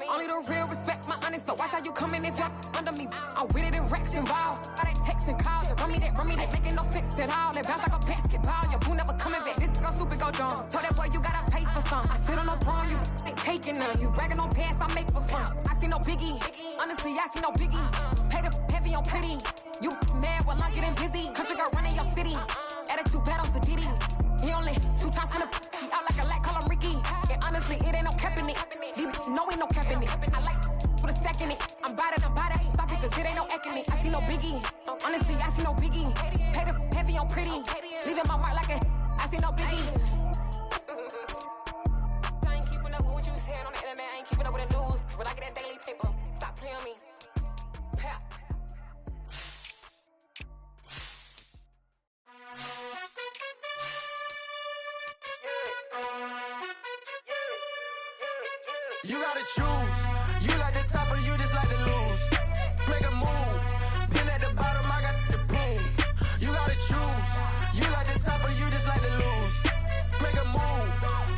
Only the real respect my honest, so watch how you coming if you're under me. I'm with it in Rex involved. All they texting calls, run me that making no sense at all. They bounce like a basketball, your boo never coming back. This go stupid, go dumb. Told that boy you gotta pay for some. I sit on no throne, you ain't taking none. You bragging on past, I make for fun. I see no biggie, honestly I see no biggie. Pay the heavy on pretty. You mad while I'm getting busy. Country girl running your city. Attitude bad on Sadiddy. He only 2 times from the he out like a light, call him Ricky. And honestly, it ain't no cap in it. No, ain't no cap in it. I like put a stack in it. I'm bout it. Stop it, cause it ain't no acting it. I see no biggie. Honestly, I see no biggie. Pay the heavy on pretty. Leaving my mark like a I see no biggie. I ain't keeping up with what you saying on the internet. I ain't keeping up with the news. But I get that daily paper. Stop playing me. Pap. You gotta choose. You like the top or you just like to lose. Make a move. Been at the bottom, I got the proof. You gotta choose. You like the top or you just like to lose. Make a move.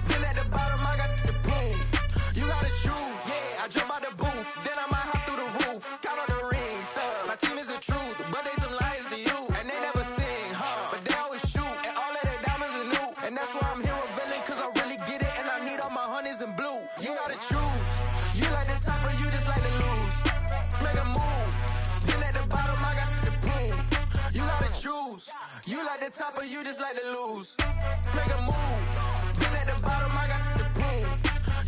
Been at the bottom, I got the proof. You gotta choose. Yeah, I jump out the booth. Then I might hop through the roof. Count all the rings. My team is a the top of you just like to lose. Make a move. Been at the bottom, I got the prove.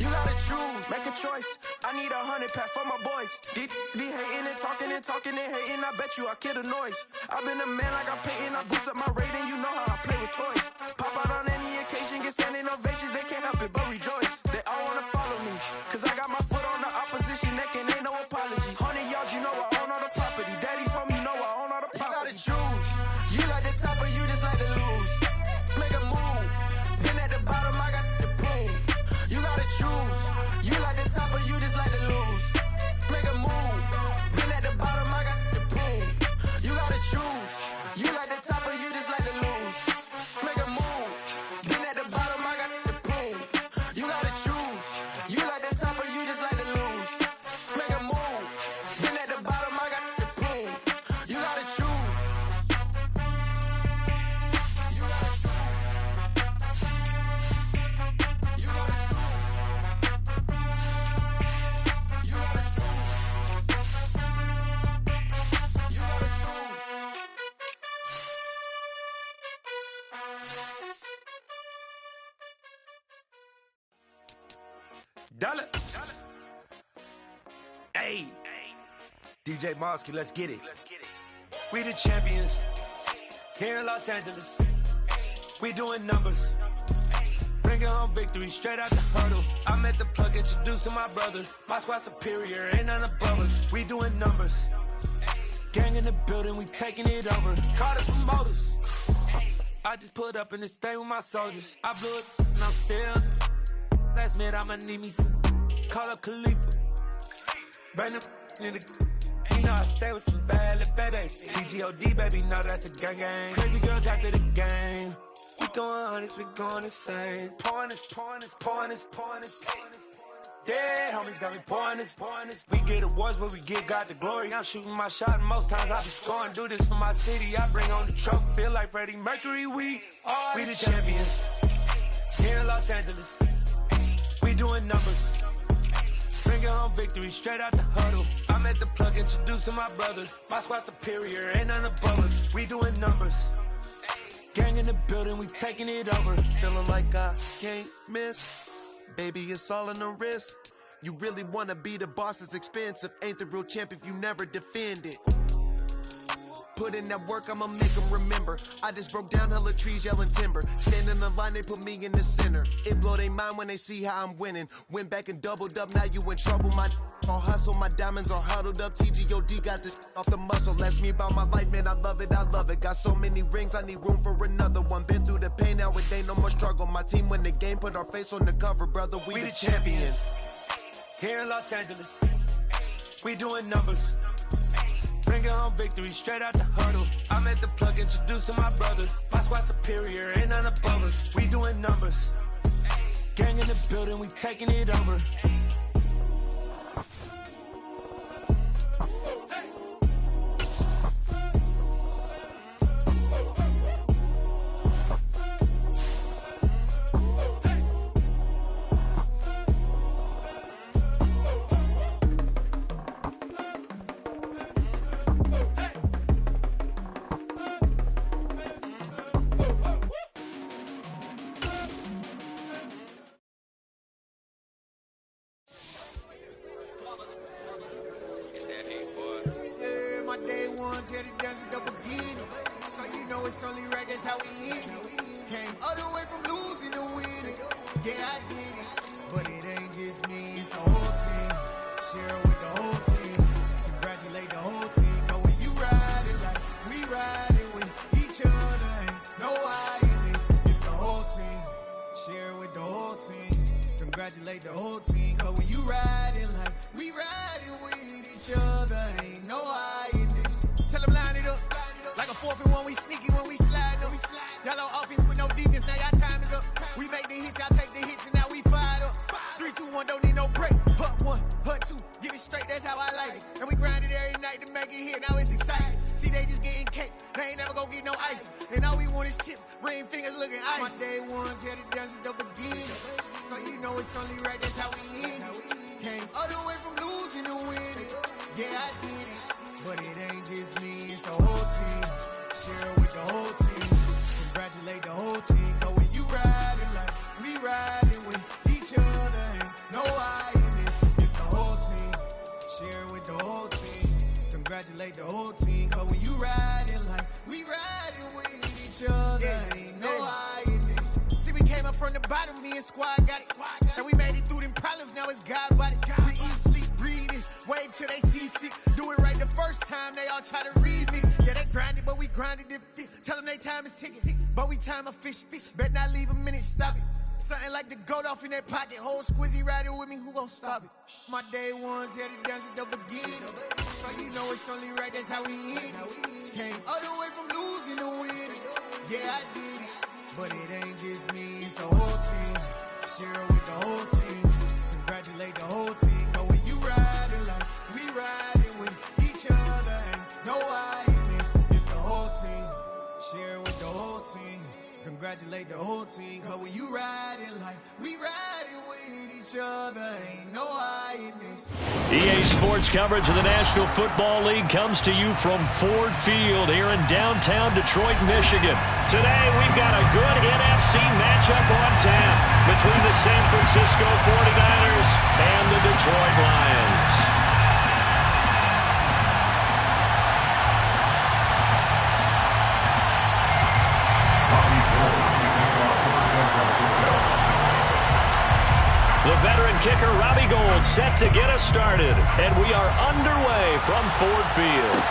You gotta choose, make a choice. I need 100 pack for my boys. Be hating and talking and hating. I bet you I kill the noise. I've been a man like I'm Peyton. I boost up my rating. You know how I play with toys. Pop out on any occasion, get standing ovations. They can't help it but rejoice. They all wanna follow me, cause I got my foot on the opposition neck and ain't no apologies. 100 yards, you know I own all the property. Daddy's home, you know I own all the property. You gotta choose. You like the top, but you just like to lose. Make a move. Been at the bottom, I got the proof. You gotta choose. You like the top, but you just like to lose. Make a move. Been at the bottom, I got the proof. You gotta choose. You like the top, but you just like to lose. Make a move. Been at the bottom, I got the proof. You gotta choose. You like the top, but you just like to lose. Make a move. Been at the bottom, I got the proof. You gotta choose. You gotta choose. You gotta choose. You gotta choose. You gotta choose. Dollar. Hey. DJ Mosky, let's get it. We the champions. Here in Los Angeles. We doing numbers. Bringing home victory straight out the huddle. I'm at the plug, introduced to my brother. My squad superior, ain't none above us. We doing numbers. Gang in the building, we taking it over. Call the promoters. I just put up in this thing with my soldiers. I blew it and I'm still. Last minute I'ma need me some. Call up Khalifa. Bring them in the. You know I stay with some bad little babies. TGOD baby, know that's a gang gang. Crazy girls after the game. We going honest, we going insane. Pouring this. Yeah, homies got me pouring this. We get awards, but we get God the glory. I'm shooting my shot, and most times I be scoring. Do this for my city, I bring on the trophy. Feel like Freddie Mercury, we the champions. Here in Los Angeles, we doing numbers. Bringing home victory straight out the huddle. I'm at the plug, introduced to my brother. My squad superior, ain't none above us. We doing numbers. Gang in the building, we taking it over. Feeling like I can't miss. Baby, it's all in the wrist. You really wanna be the boss, it's expensive. Ain't the real champ if you never defend it. Put in that work, I'ma make them remember. I just broke down hella trees, yelling timber. Stand in the line, they put me in the center. It blow they mind when they see how I'm winning. Went back and doubled up, now you in trouble. My all hustle, my diamonds are huddled up. TGOD got this off the muscle. Ask me about my life, man, I love it. Got so many rings, I need room for another one. Been through the pain, now it ain't no more struggle. My team win the game, put our face on the cover, brother. We the champions. Here in Los Angeles, we doing numbers. Bringing home victory straight out the huddle. I'm at the plug, introduced to my brother. My squad superior, ain't none above us. We doing numbers. Gang in the building, we taking it over. Here to dance at the beginning, so you know it's only right, that's how we end it. Came all the way from losing to winning. Yeah, I did it, but it ain't just me, it's the whole team. Share it with the whole team. Congratulate the whole team. Cause when you riding like we riding with each other, ain't no hiding. It's the whole team. Share it with the whole team. Congratulate the whole team. Cause when you riding like we riding with each other, ain't no hiding. Tell them line it up. Like a 4th and 1, we sneaky when we slide them. Y'all on offense with no defense, now y'all time is up. We make the hits, y'all take the hits, and now we fired up. 3, 2, 1, don't need no break. Hut 1, hut 2, give it straight, that's how I like it. And we grind it every night to make it here, now it's exciting. See, they just getting cake, they ain't never gonna get no ice. And all we want is chips, ring fingers looking ice. My day ones here to dance at the beginning. So you know it's only right, that's how we end it. Came all the way from losing to winning. Yeah, I did it. But it ain't just me, it's the whole team. Share it with the whole team. bottom, me and squad got it. And we made it through them problems, now it's God body. We eat, sleep, breathe this, wave till they see sick. Do it right the first time, they all try to remix. Yeah, they grinded, but we grinded different. Tell them they time is ticking, but we time a fish. Bet not leave a minute, stop it. Something like the goat off in that pocket. Whole squizzy riding with me, who gon' stop it? My day ones had it dance at the beginning. So you know it's only right, that's how we end. Came all the way from losing to winning. Yeah, I did it. But it ain't just me, it's the whole team. Share it with the whole team. Congratulate the whole team. Cause when you riding like we riding with each other, ain't no I in this. It's the whole team. Share it with the whole team. Congratulate the whole team. Cause when you riding like we riding with each other, ain't no I in this. EA Sports coverage of the National Football League comes to you from Ford Field here in downtown Detroit, Michigan. Today, we've got a good NFC matchup on tap between the San Francisco 49ers and the Detroit Lions. The veteran kicker, Robbie Gould, set to get us started. And we are underway from Ford Field.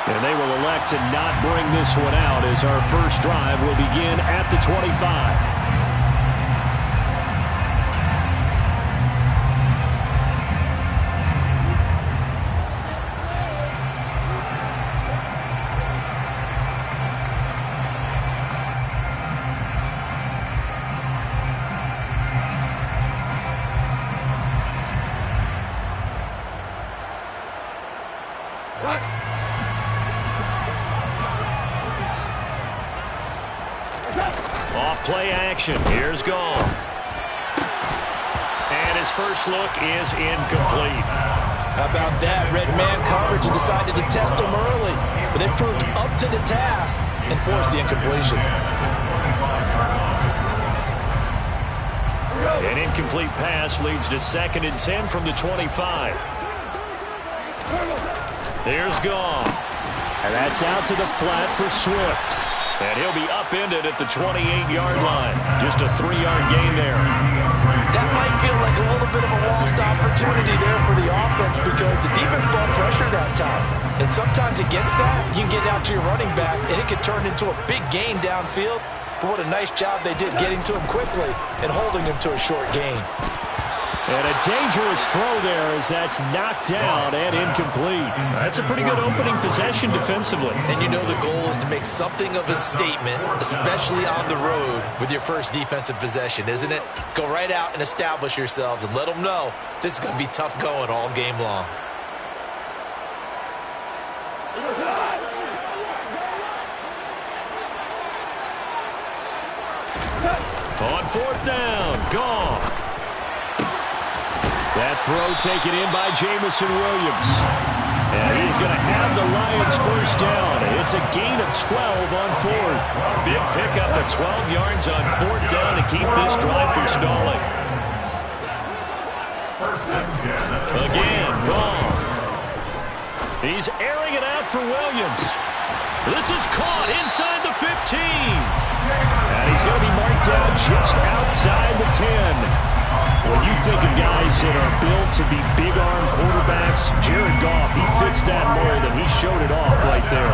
And they will elect to not bring this one out as our first drive will begin at the 25. Off-play action. Here's Goff. And his first look is incomplete. How about that? Red man coverage and decided to test him early. But they proved up to the task and forced the incompletion. An incomplete pass leads to 2nd and 10 from the 25. Here's Goff. And that's out to the flat for Swift. And he'll be upended at the 28-yard line. Just a 3-yard gain there. That might feel like a little bit of a lost opportunity there for the offense because the defense brought pressure that time. And sometimes against that, you can get out to your running back, and it can turn into a big gain downfield. But what a nice job they did getting to him quickly and holding him to a short gain. And a dangerous throw there as that's knocked down and incomplete. That's a pretty good opening possession defensively. And you know the goal is to make something of a statement, especially on the road with your first defensive possession, isn't it? Go right out and establish yourselves and let them know this is going to be tough going all game long. On 4th down, Goff. That throw taken in by Jamison Williams. And he's going to have the Lions first down. It's a gain of 12 on 4th. Big pickup of 12 yards on 4th down to keep this drive from stalling. Again, Goff. He's airing it out for Williams. This is caught inside the 15. And he's going to be marked down just outside the 10. When you think of guys that are built to be big-arm quarterbacks, Jared Goff, he fits that mold, and he showed it off right there.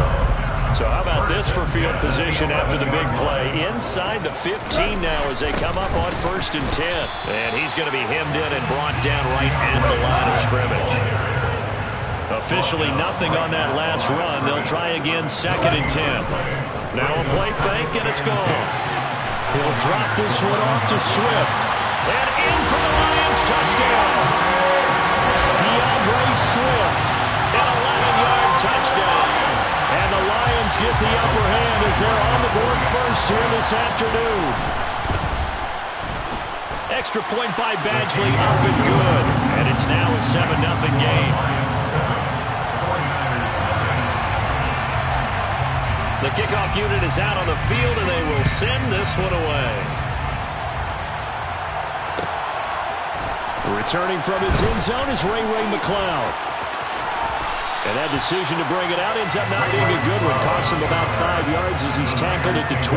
So how about this for field position after the big play? Inside the 15 now as they come up on 1st and 10. And he's going to be hemmed in and brought down right at the line of scrimmage. Officially nothing on that last run. They'll try again 2nd and 10. Now a play fake, and it's gone. He'll drop this one off to Swift. And in for the Lions touchdown. DeAndre Swift, an 11-yard touchdown. And the Lions get the upper hand as they're on the board first here this afternoon. Extra point by Badgley, up and good. And it's now a 7-0 game. The kickoff unit is out on the field, and they will send this one away. Returning from his end zone is Ray McCloud. And that decision to bring it out ends up not being a good one. Costs him about 5 yards as he's tackled at the 20.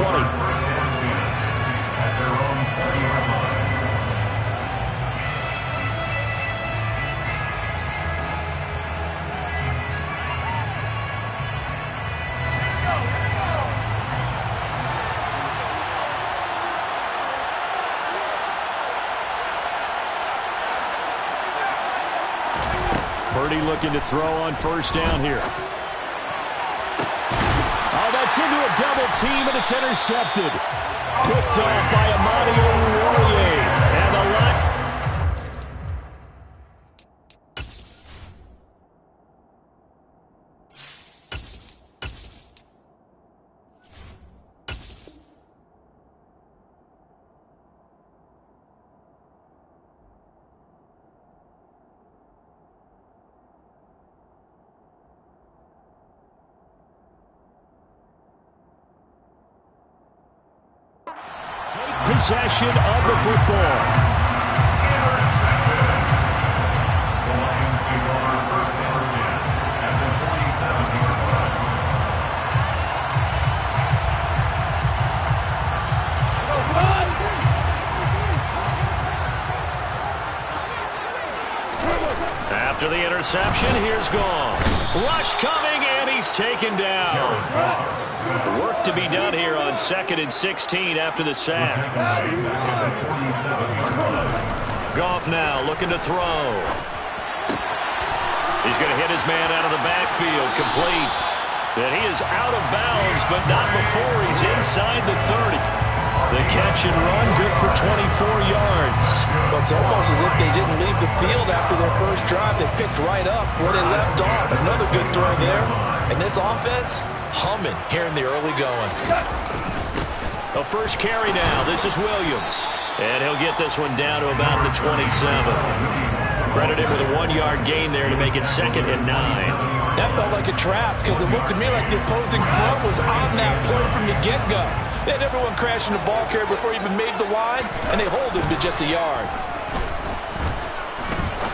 Purdy looking to throw on first down here. Oh, that's into a double team, and it's intercepted. Picked off by Amani Oruwariye. And the line. Possession of the football. The Lions take over first down 10 at the 47-yard line. After the interception, here's Gone. Rush coming, and he's taken down. Work to be done here on 2nd and 16 after the sack. Goff now looking to throw. He's going to hit his man out of the backfield, complete. And he is out of bounds, but not before he's inside the 30. The catch and run, good for 24 yards. Well, it's almost as if they didn't leave the field after their first drive. They picked right up where they left off. Another good throw there. And this offense, humming here in the early going. The first carry now. This is Williams. And he'll get this one down to about the 27. Credited with a 1-yard gain there to make it 2nd and 9. That felt like a trap because it looked to me like the opposing front was on that point from the get-go. They had everyone crashing the ball carrier before he even made the line, and they hold him to just a yard.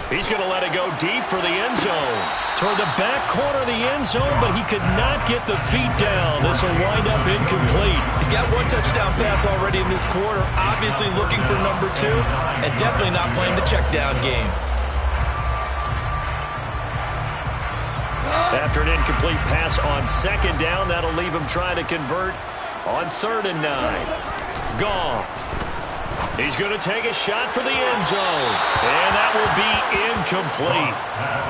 He's going to let it go deep for the end zone. Toward the back corner of the end zone, but he could not get the feet down. This will wind up incomplete. He's got one touchdown pass already in this quarter, obviously looking for number 2, and definitely not playing the check down game. After an incomplete pass on 2nd down, that'll leave him trying to convert on 3rd and 9. Goff. He's going to take a shot for the end zone. And that will be incomplete.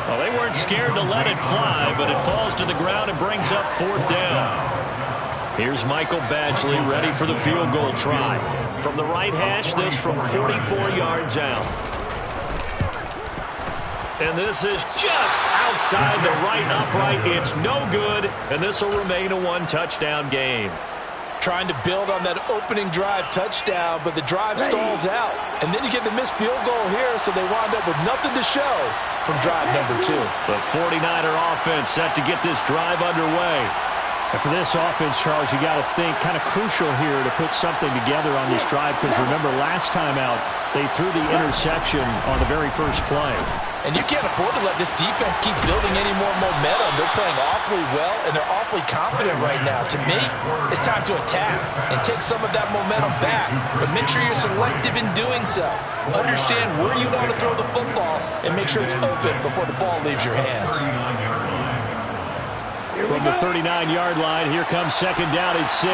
Well, they weren't scared to let it fly, but it falls to the ground and brings up 4th down. Here's Michael Badgley ready for the field goal try. From the right hash, this from 44 yards out. And this is just outside the right upright. It's no good, and this will remain a 1-touchdown game. Trying to build on that opening drive touchdown, but the drive stalls out. And then you get the missed field goal here, so they wound up with nothing to show from drive number 2. The 49er offense set to get this drive underway. And for this offense, Charles, you got to think kind of crucial here to put something together on this drive, because remember last time out, they threw the interception on the very first play. And you can't afford to let this defense keep building any more momentum. They're playing awfully well, and they're awfully confident right now. To me, it's time to attack and take some of that momentum back, but make sure you're selective in doing so. Understand where you want to throw the football and make sure it's open before the ball leaves your hands. From the 39-yard line, here comes 2nd down at 6.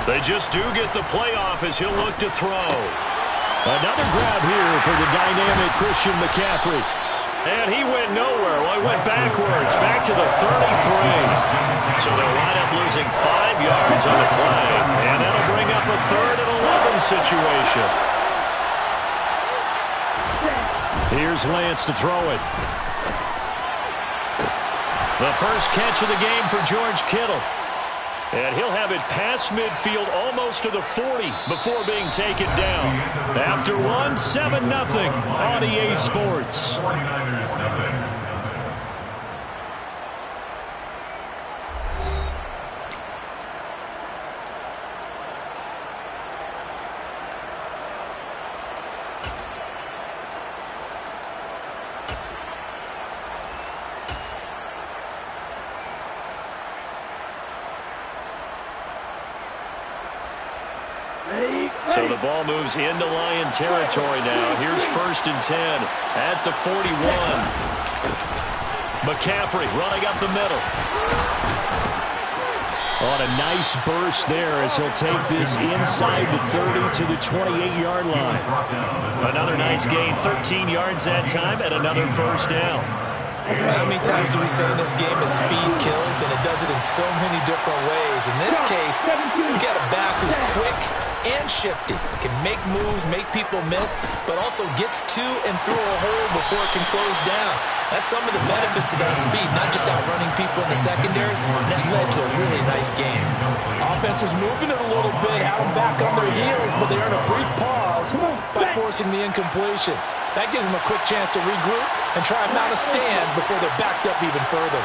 They just do get the playoff as he'll look to throw. Another grab here for the dynamic Christian McCaffrey. And he went nowhere. Well, he went backwards, back to the 33. So they'll wind up losing 5 yards on the play. And that'll bring up a 3rd and 11 situation. Here's Lance to throw it. The first catch of the game for George Kittle. And he'll have it past midfield almost to the 40 before being taken down. After one, 7-0 on EA Sports. 49ers nothing. So the ball moves into Lion territory now. Here's 1st and 10 at the 41. McCaffrey running up the middle. On a nice burst there as he'll take this inside the 30 to the 28-yard line. Another nice gain, 13 yards that time, and another 1st down. How many times do we say in this game that speed kills, and it does it in so many different ways? In this case, we got a back who's quick and shifty, can make moves, make people miss, but also gets to and through a hole before it can close down. That's some of the benefits of that speed, not just outrunning people in the secondary. That led to a really nice game. Offense was moving it a little bit, had them back on their heels, but they earned a brief pause by forcing the incompletion. That gives them a quick chance to regroup and try and mount a stand before they're backed up even further.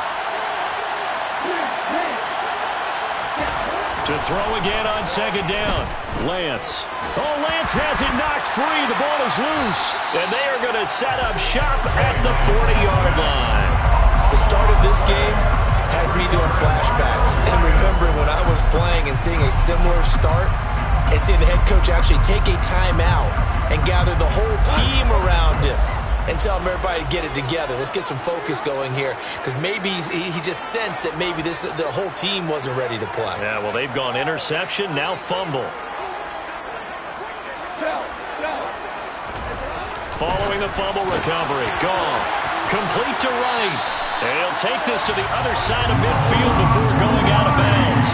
To throw again on 2nd down. Lance. Oh, Lance has it knocked free. The ball is loose. And they are going to set up shop at the 40-yard line. The start of this game has me doing flashbacks. And remembering when I was playing and seeing a similar start and seeing the head coach actually take a timeout and gather the whole team around him and tell him everybody to get it together. Let's get some focus going here, because maybe he just sensed that maybe the whole team wasn't ready to play. Yeah, well, they've gone interception, now fumble. Following the fumble recovery, Goff, complete to right. And he'll take this to the other side of midfield before going out of bounds.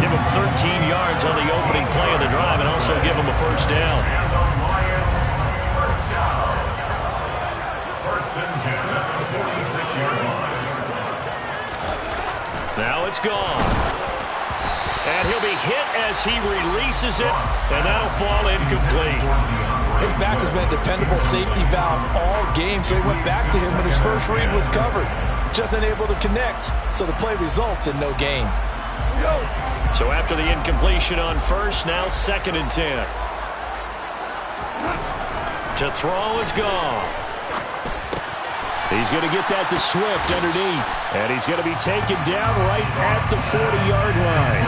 Give him 13 yards on the opening play of the drive and also give him a 1st down. And the Lions, 1st down. 1st and 10 at the 46-yard line. Now it's gone. And he'll be hit as he releases it, and that'll fall incomplete. His back has been a dependable safety valve all game, so he went back to him when his first read was covered. Just unable to connect, so the play results in no gain. So after the incompletion on 1st, now 2nd and 10. To throw is Goff. He's going to get that to Swift underneath. And he's going to be taken down right at the 40-yard line.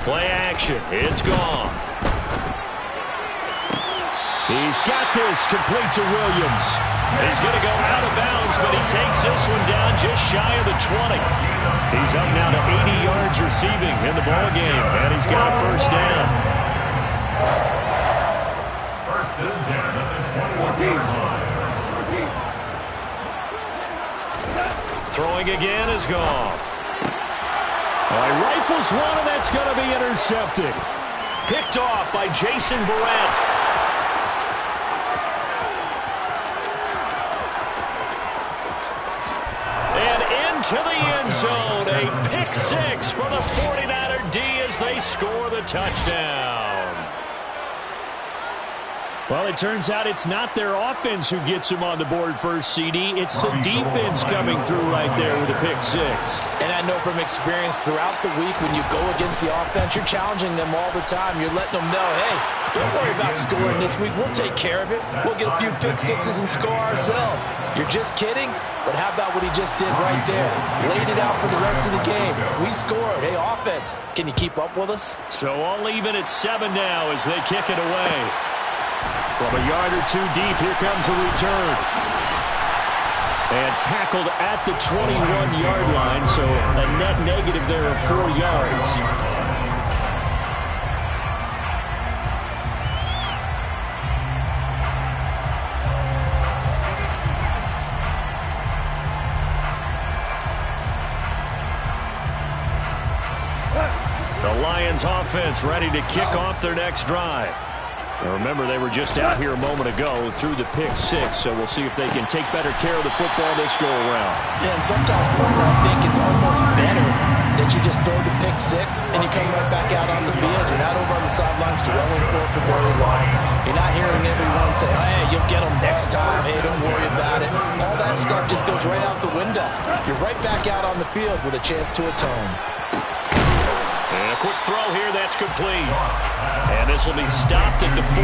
Play action. It's Goff. He's got this complete to Williams. He's going to go out of bounds, but he takes this one down just shy of the 20. He's up now to 80 yards receiving in the ballgame, and he's got a 1st down. 1st and 10 at the 21-yard line. Throwing again is Goff. Rifles one, and that's going to be intercepted. Picked off by Jason Verrett. And into the end zone. A pick 6 for the 49er D as they score the touchdown. Well, it turns out it's not their offense who gets them on the board first, CD. It's the defense coming through right there with a pick 6. And I know from experience throughout the week when you go against the offense, you're challenging them all the time. You're letting them know, hey, don't worry about scoring this week. We'll take care of it. We'll get a few pick 6s and score ourselves. You're just kidding? But how about what he just did right there? Laid it out for the rest of the game. We scored. Hey, offense, can you keep up with us? So all even at 7 now as they kick it away. From a yard or two deep, here comes a return. And tackled at the 21-yard line, so a net negative there of 4 yards. The Lions offense ready to kick off their next drive. Now remember, they were just out here a moment ago through the pick 6, so we'll see if they can take better care of the football this go-around. Yeah, and sometimes, I think it's almost better that you just throw the pick 6 and you come right back out on the field. You're not over on the sidelines dwelling for very long. You're not hearing everyone say, hey, you'll get them next time. Hey, don't worry about it. All that stuff just goes right out the window. You're right back out on the field with a chance to atone. quick throw here. That's complete. And this will be stopped at the 44.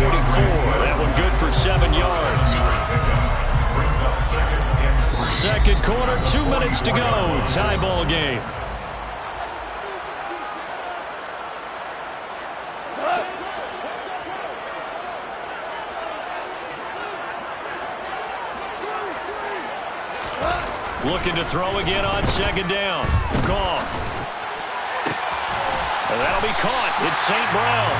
That one good for 7 yards. Second quarter, 2 minutes to go. Tie ball game. Looking to throw again on second down. Goff. And that'll be caught. It's St. Brown.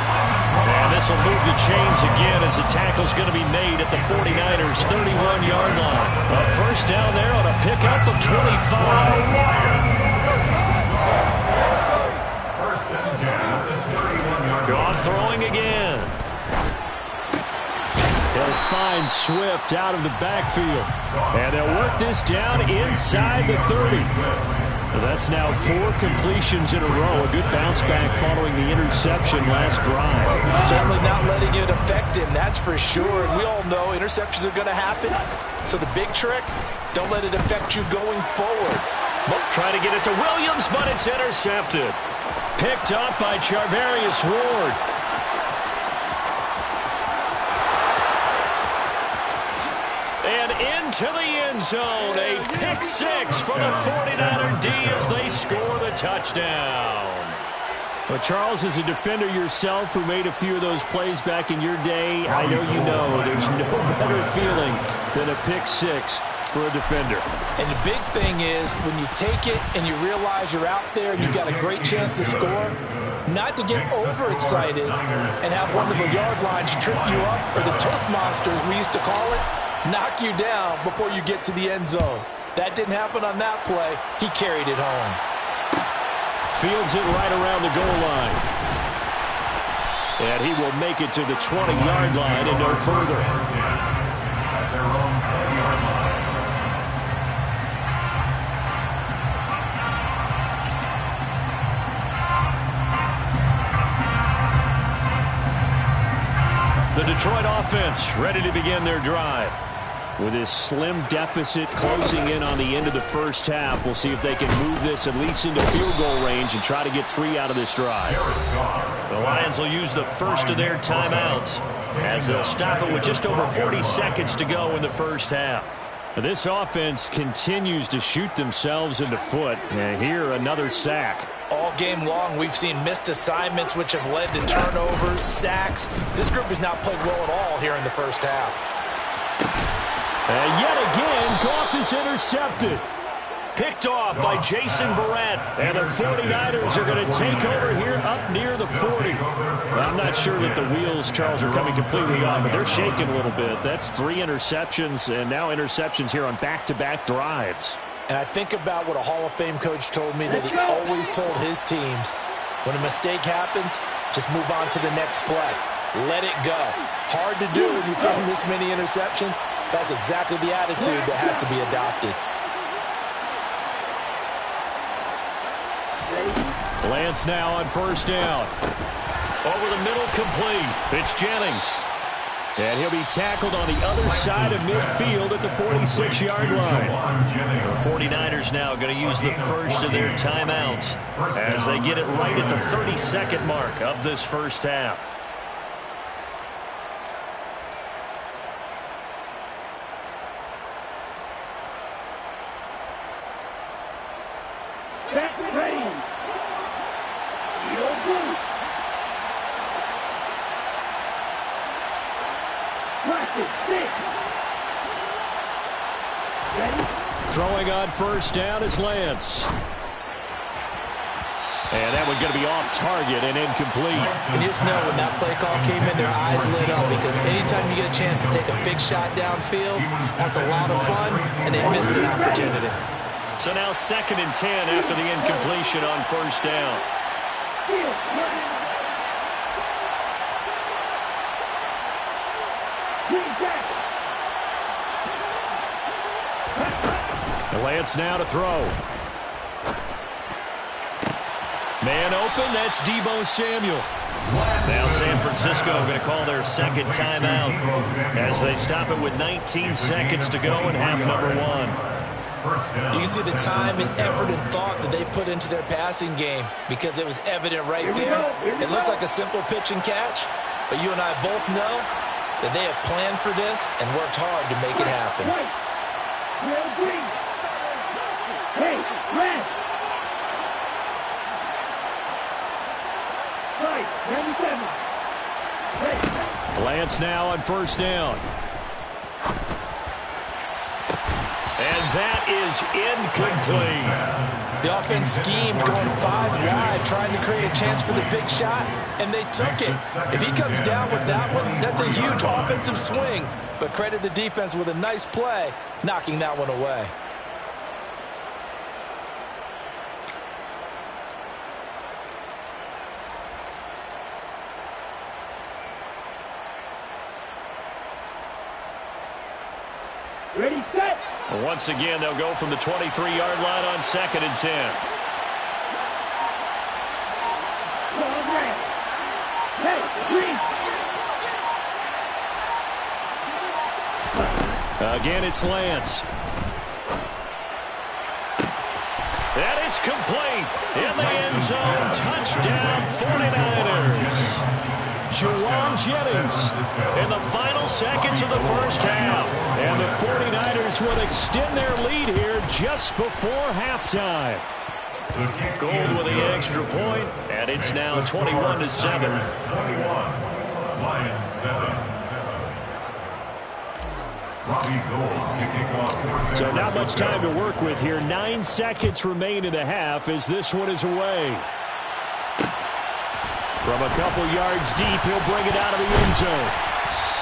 And this will move the chains again as the tackle's going to be made at the 49ers' 31-yard line. A first down there on a pickup of 25. First and 10 at the 31-yard line. Goff throwing again. He'll find Swift out of the backfield. And they'll work this down inside the 30. That's now 4 completions in a row. A good bounce back following the interception last drive. Certainly not letting it affect him, that's for sure. And we all know interceptions are going to happen. So the big trick, don't let it affect you going forward. Trying to get it to Williams, but it's intercepted. Picked up by Charvarius Ward. And into the end zone, a pick 6 for the 49er D as they score the touchdown. Well, Charles, as a defender yourself who made a few of those plays back in your day, I know you know there's no better feeling than a pick 6 for a defender. And the big thing is when you take it and you realize you're out there and you've got a great chance to score, not to get overexcited and have one of the yard lines trip you up, or the turf monsters we used to call it, knock you down before you get to the end zone. That didn't happen on that play. He carried it home. Fields it right around the goal line. And he will make it to the 20-yard line and no further. At their own 20-yard line. The Detroit offense ready to begin their drive. With this slim deficit closing in on the end of the first half, we'll see if they can move this at least into field goal range and try to get 3 out of this drive. The Lions will use the first of their timeouts as they'll stop it with just over 40 seconds to go in the first half. This offense continues to shoot themselves in the foot. And here, another sack. All game long, we've seen missed assignments which have led to turnovers, sacks. This group has not played well at all here in the first half. And yet again, Goff is intercepted. Picked off by Jason Verrett. And the 49ers are going to take over here up near the 40. Well, I'm not sure that the wheels, Charles, are coming completely off, but they're shaking a little bit. That's 3 interceptions, and now interceptions here on back-to-back drives. And I think about what a Hall of Fame coach told me that he always told his teams, when a mistake happens, just move on to the next play. Let it go. Hard to do when you throw this many interceptions. That's exactly the attitude that has to be adopted. Lance now on first down. Over the middle, complete. It's Jennings. And he'll be tackled on the other side of midfield at the 46-yard line. The 49ers now going to use the first of their timeouts as they get it right at the 32nd mark of this first half. That's ready. You're good. Practice 6. Ready? Throwing on first down is Lance. And that one going to be off target and incomplete. And you just know when that play call came in, their eyes lit up, because anytime you get a chance to take a big shot downfield, that's a lot of fun, and they missed an opportunity. So now 2nd and 10 after the incompletion on first down. Lance now to throw. Man open, that's Deebo Samuel. Now San Francisco going to call their second timeout as they stop it with 19 seconds to go in half number 1. You can see the time and effort and thought that they've put into their passing game because it was evident right there. It looks like a simple pitch and catch, but you and I both know that they have planned for this and worked hard to make it happen. Hey, red! Right, 97. Lance now on first down. And that is incomplete. The offense schemed going 5 wide, trying to create a chance for the big shot, and they took it. If he comes down with that one, that's a huge offensive swing. But credit the defense with a nice play, knocking that one away. Ready, set. Once again, they'll go from the 23-yard line on 2nd and 10. Hey, green. Again, it's Lance. And it's complete. In the end zone, touchdown 49ers. Juwan Jennings in the final seconds of the first half. And the 49ers will extend their lead here just before halftime. Gold with the extra point, and it's now 21-7. Lions 7. So not much time to work with here. 9 seconds remain in the half as this one is away. From a couple yards deep, he'll bring it out of the end zone.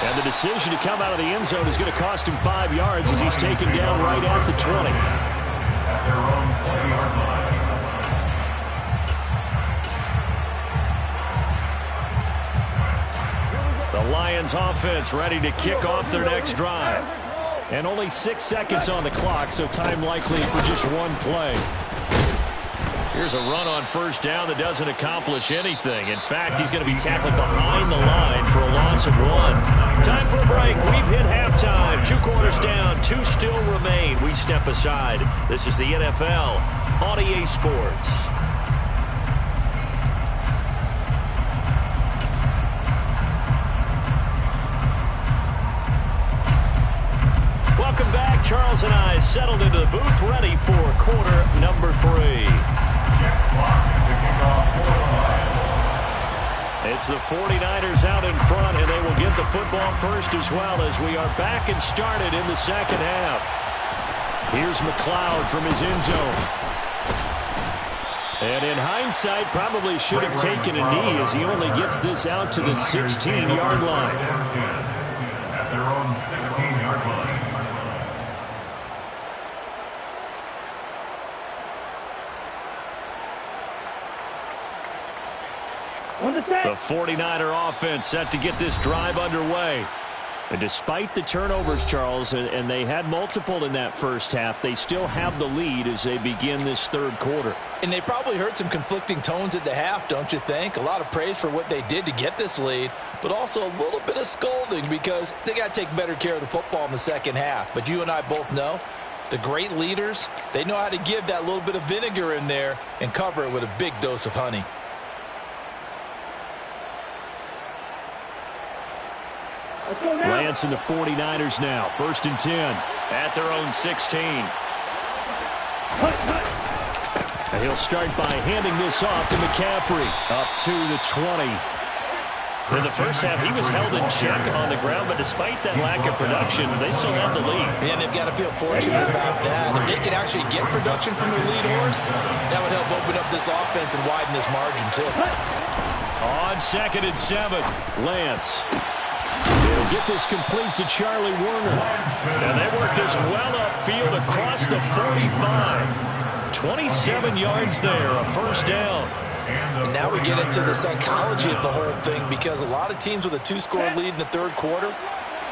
And the decision to come out of the end zone is going to cost him 5 yards as he's taken down right at the 20. At their own 20-yard line. The Lions offense ready to kick off their next drive. And only 6 seconds on the clock, so time likely for just one play. Here's a run on first down that doesn't accomplish anything. In fact, he's going to be tackled behind the line for a loss of 1. Time for a break. We've hit halftime. 2 quarters down, 2 still remain. We step aside. This is the NFL on EA Sports. Welcome back. Charles and I settled into the booth, ready for quarter number 3. It's the 49ers out in front, and they will get the football first as well as we are back and started in the second half. Here's McLeod from his end zone. And in hindsight, probably should have taken a knee as he only gets this out to the 16-yard line. At their own 16-yard line. The 49er offense set to get this drive underway. And despite the turnovers, Charles, and they had multiple in that first half, they still have the lead as they begin this third quarter. And they probably heard some conflicting tones at the half, don't you think? A lot of praise for what they did to get this lead, but also a little bit of scolding because they got to take better care of the football in the second half. But you and I both know the great leaders, they know how to give that little bit of vinegar in there and cover it with a big dose of honey. Lance and the 49ers now. 1st and 10 at their own 16. And he'll start by handing this off to McCaffrey. Up to the 20. In the first half, he was held in check on the ground, but despite that lack of production, they still have the lead. And they've got to feel fortunate about that. If they can actually get production from their lead horse, that would help open up this offense and widen this margin, too. On 2nd and 7, Lance. He'll get this complete to Charlie Warner. And they work this well upfield across the 45. 27 yards there, a first down. And now we get into the psychology of the whole thing because a lot of teams with a 2-score lead in the third quarter,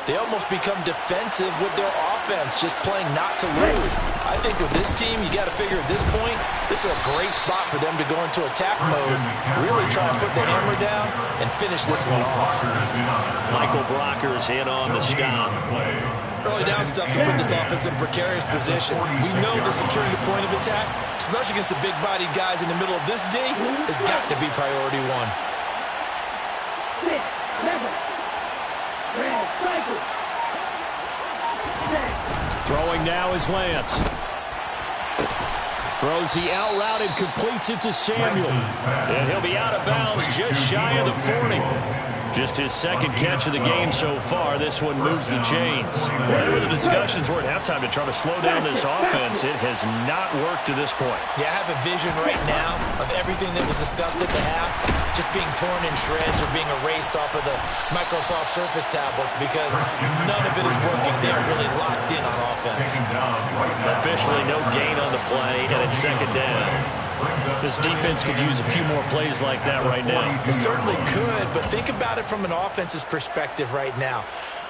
they almost become defensive with their offense, just playing not to lose. I think with this team, you got to figure at this point, this is a great spot for them to go into attack mode, really try and put the hammer down and finish this one off. Michael Brockers in on the stop. Early down stuff to put this offense in a precarious position. We know that securing the point of attack, especially against the big-bodied guys in the middle of this D, has got to be priority one. 6, 7. Red cycle. Throwing now is Lance. Throws the out route and completes it to Samuel. And he'll be out of bounds just shy of the 40. Just his second catch of the game so far. This one moves the chains. Whatever the discussions were at halftime to try to slow down this offense, it has not worked to this point. Yeah, I have a vision right now of everything that was discussed at the half just being torn in shreds or being erased off of the Microsoft Surface tablets because none of it is working. They are really locked in on offense. Officially no gain on the play, and it's second down. This defense could use a few more plays like that right now. It certainly could, but think about it from an offense's perspective right now.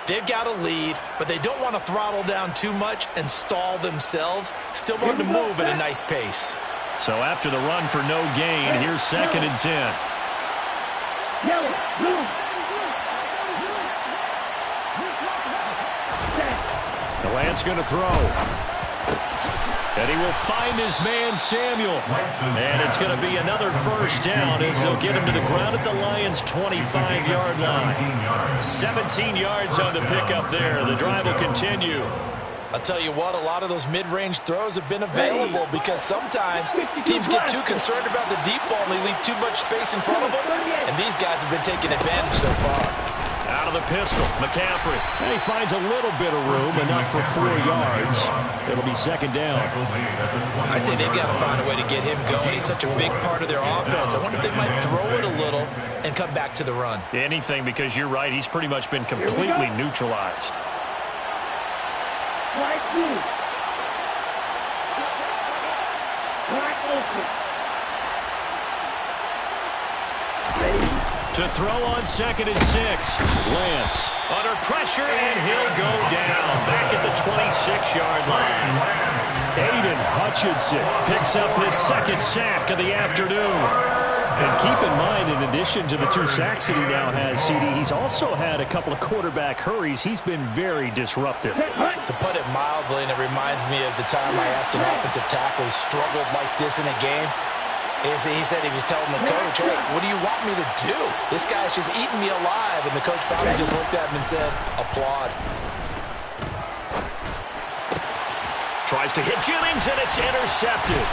They've got a lead, but they don't want to throttle down too much and stall themselves. Still want to move at a nice pace. So after the run for no gain, here's 2nd and 10. The Lance going to throw. And he will find his man, Samuel. And it's going to be another first down as they'll get him to the ground at the Lions' 25-yard line. 17 yards on the pickup there. The drive will continue. I'll tell you what, a lot of those mid-range throws have been available because sometimes teams get too concerned about the deep ball and they leave too much space in front of them. And these guys have been taking advantage so far. Out of the pistol, McCaffrey. And he finds a little bit of room, enough for 4 yards. It'll be second down. I'd say they've got to find a way to get him going. He's such a big part of their offense. I wonder if they might throw it a little and come back to the run. Anything, because you're right. He's pretty much been completely neutralized. To throw on 2nd and 6. Lance under pressure, and he'll go down back at the 26-yard line. Aiden Hutchinson picks up his 2nd sack of the afternoon. And keep in mind, in addition to the 2 sacks that he now has, CD, he's also had a couple of quarterback hurries. He's been very disruptive. To put it mildly, and it reminds me of the time I asked an offensive tackle who struggled like this in a game. He said he was telling the coach, hey, what do you want me to do? This guy's just eating me alive. And the coach finally just looked at him and said, applaud. Tries to hit Jennings, and it's intercepted.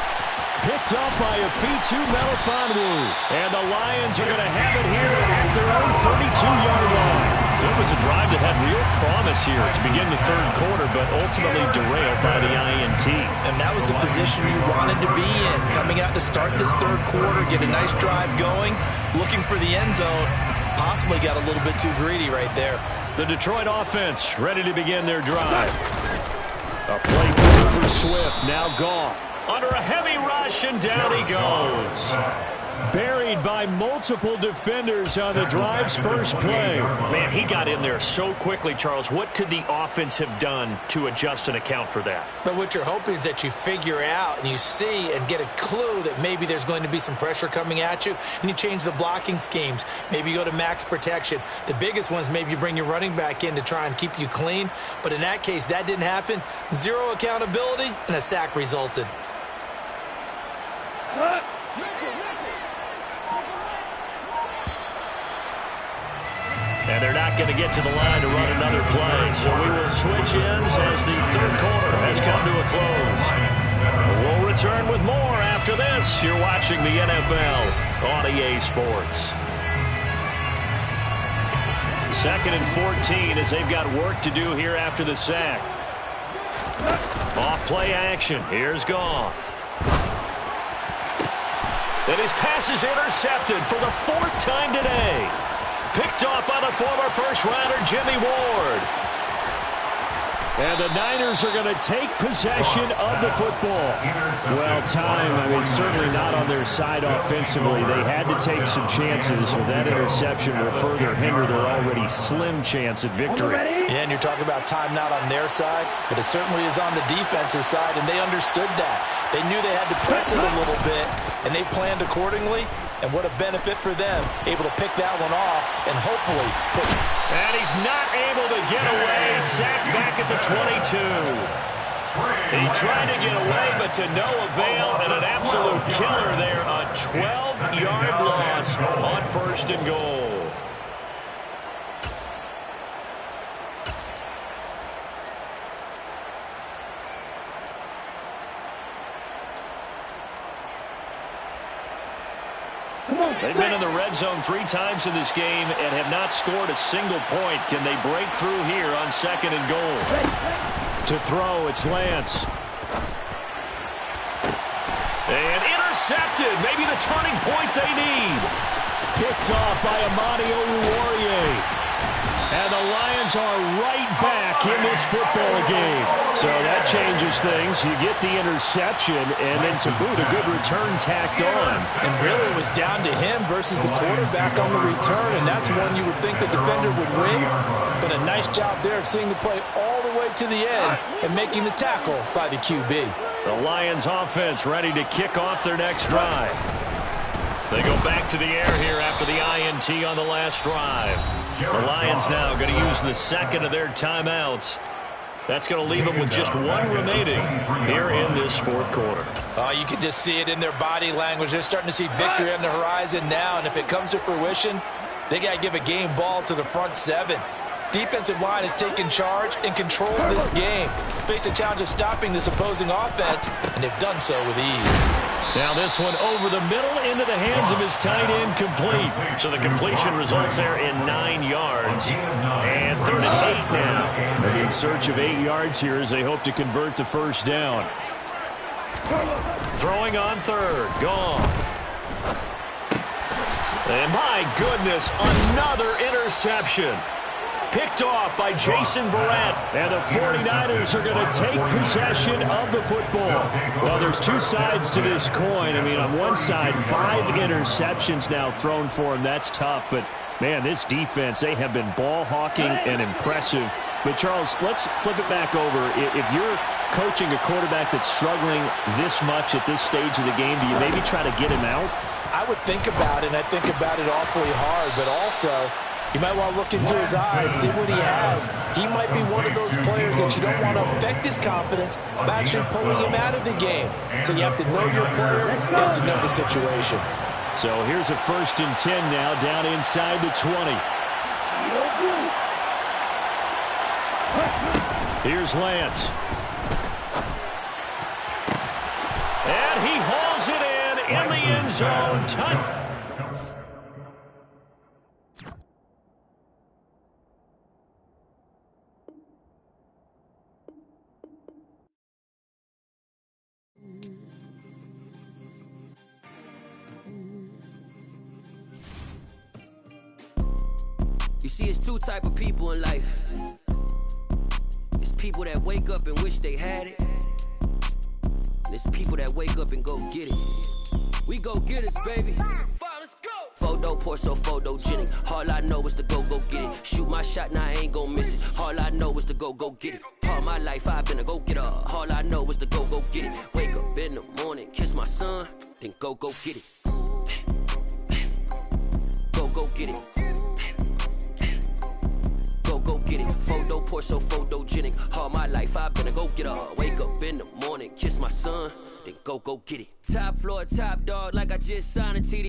Picked up by Afitu Melifonwu. And the Lions are going to have it here at their own 32-yard line. So it was a drive that had real promise here to begin the 3rd quarter, but ultimately derailed by the INT. And that was the position you wanted to be in. Coming out to start this 3rd quarter, get a nice drive going, looking for the end zone. Possibly got a little bit too greedy right there. The Detroit offense ready to begin their drive. A play for Swift, now Goff. Under a heavy rush, and down he goes. Buried by multiple defenders on the drive's first play. Man, he got in there so quickly, Charles. What could the offense have done to adjust and account for that? But what you're hoping is that you figure out and you see and get a clue that maybe there's going to be some pressure coming at you, and you change the blocking schemes. Maybe you go to max protection. The biggest one is maybe you bring your running back in to try and keep you clean. But in that case, that didn't happen. 0 accountability, and a sack resulted. And they're not going to get to the line to run another play. So we will switch ends as the 3rd quarter has come to a close. We'll return with more after this. You're watching the NFL on EA Sports. 2nd and 14 as they've got work to do here after the sack. Off play action. Here's Goff. And his pass is intercepted for the 4th time today. Picked off by the former first-rounder Jimmy Ward. And the Niners are going to take possession of the football. Well, certainly not on their side offensively. They had to take some chances, so that interception will further hinder their already slim chance at victory. Yeah, and you're talking about time not on their side, but it certainly is on the defensive side, and they understood that. They knew they had to press it a little bit, and they planned accordingly. And what a benefit for them, able to pick that one off and hopefully put. And he's not able to get away. Sacked back at the 22. He tried to get away, but to no avail, and an absolute killer there. A 12-yard loss on 1st and goal. They've been in the red zone 3 times in this game and have not scored a single point. Can they break through here on 2nd and goal? To throw, it's Lance. And intercepted. Maybe the turning point they need. Picked off by Amani Oruwariye. And the Lions are right back in this football game. So that changes things. You get the interception, and then to boot, a good return tacked on. And really it was down to him versus the quarterback on the return, and that's one you would think the defender would win. But a nice job there of seeing the play all the way to the end and making the tackle by the QB. The Lions offense ready to kick off their next drive. They go back to the air here after the INT on the last drive. The Lions now going to use the 2nd of their timeouts. That's going to leave them with just 1 remaining here in this 4th quarter. You can just see it in their body language. They're starting to see victory on the horizon now, and if it comes to fruition, they got to give a game ball to the front 7. Defensive line has taken charge and controlled this game. Face a challenge of stopping this opposing offense, and they've done so with ease. Now this one over the middle into the hands of his tight end, complete. So the completion results there in 9 yards. And 3rd and 8 now. They're in search of 8 yards here as they hope to convert the 1st down. Throwing on 3rd. Gone. And my goodness, another interception. Picked off by Jason Verrett. And the 49ers are going to take possession of the football. Well, there's 2 sides to this coin. I mean, on one side, 5 interceptions now thrown for him. That's tough. But, man, this defense, they have been ball hawking and impressive. But, Charles, let's flip it back over. If you're coaching a quarterback that's struggling this much at this stage of the game, do you maybe try to get him out? I would think about it, and I think about it awfully hard. But also, you might want to look into his eyes, see what he has. He might be one of those players that you don't want to affect his confidence by actually pulling him out of the game. So you have to know your player, you have to know the situation. So here's a 1st and 10 now, down inside the 20. Here's Lance. And he hauls it in the end zone. Touchdown. You see, it's 2 type of people in life. It's people that wake up and wish they had it. And it's people that wake up and go get it. We go get it, baby. Let's go. Photo poor, so photogenic. All I know is to go get it. Shoot my shot, now I ain't gon' miss it. All I know is to go get it. All my life I've been a go-getter. All I know is to go get it. Wake up in the morning, kiss my son, then go get it. Go get it. Go get it. Photo poor, so photogenic. All my life I've been a go-getter. Wake up in the morning, kiss my son, then go get it. Top floor, top dog, like I just signed a TD.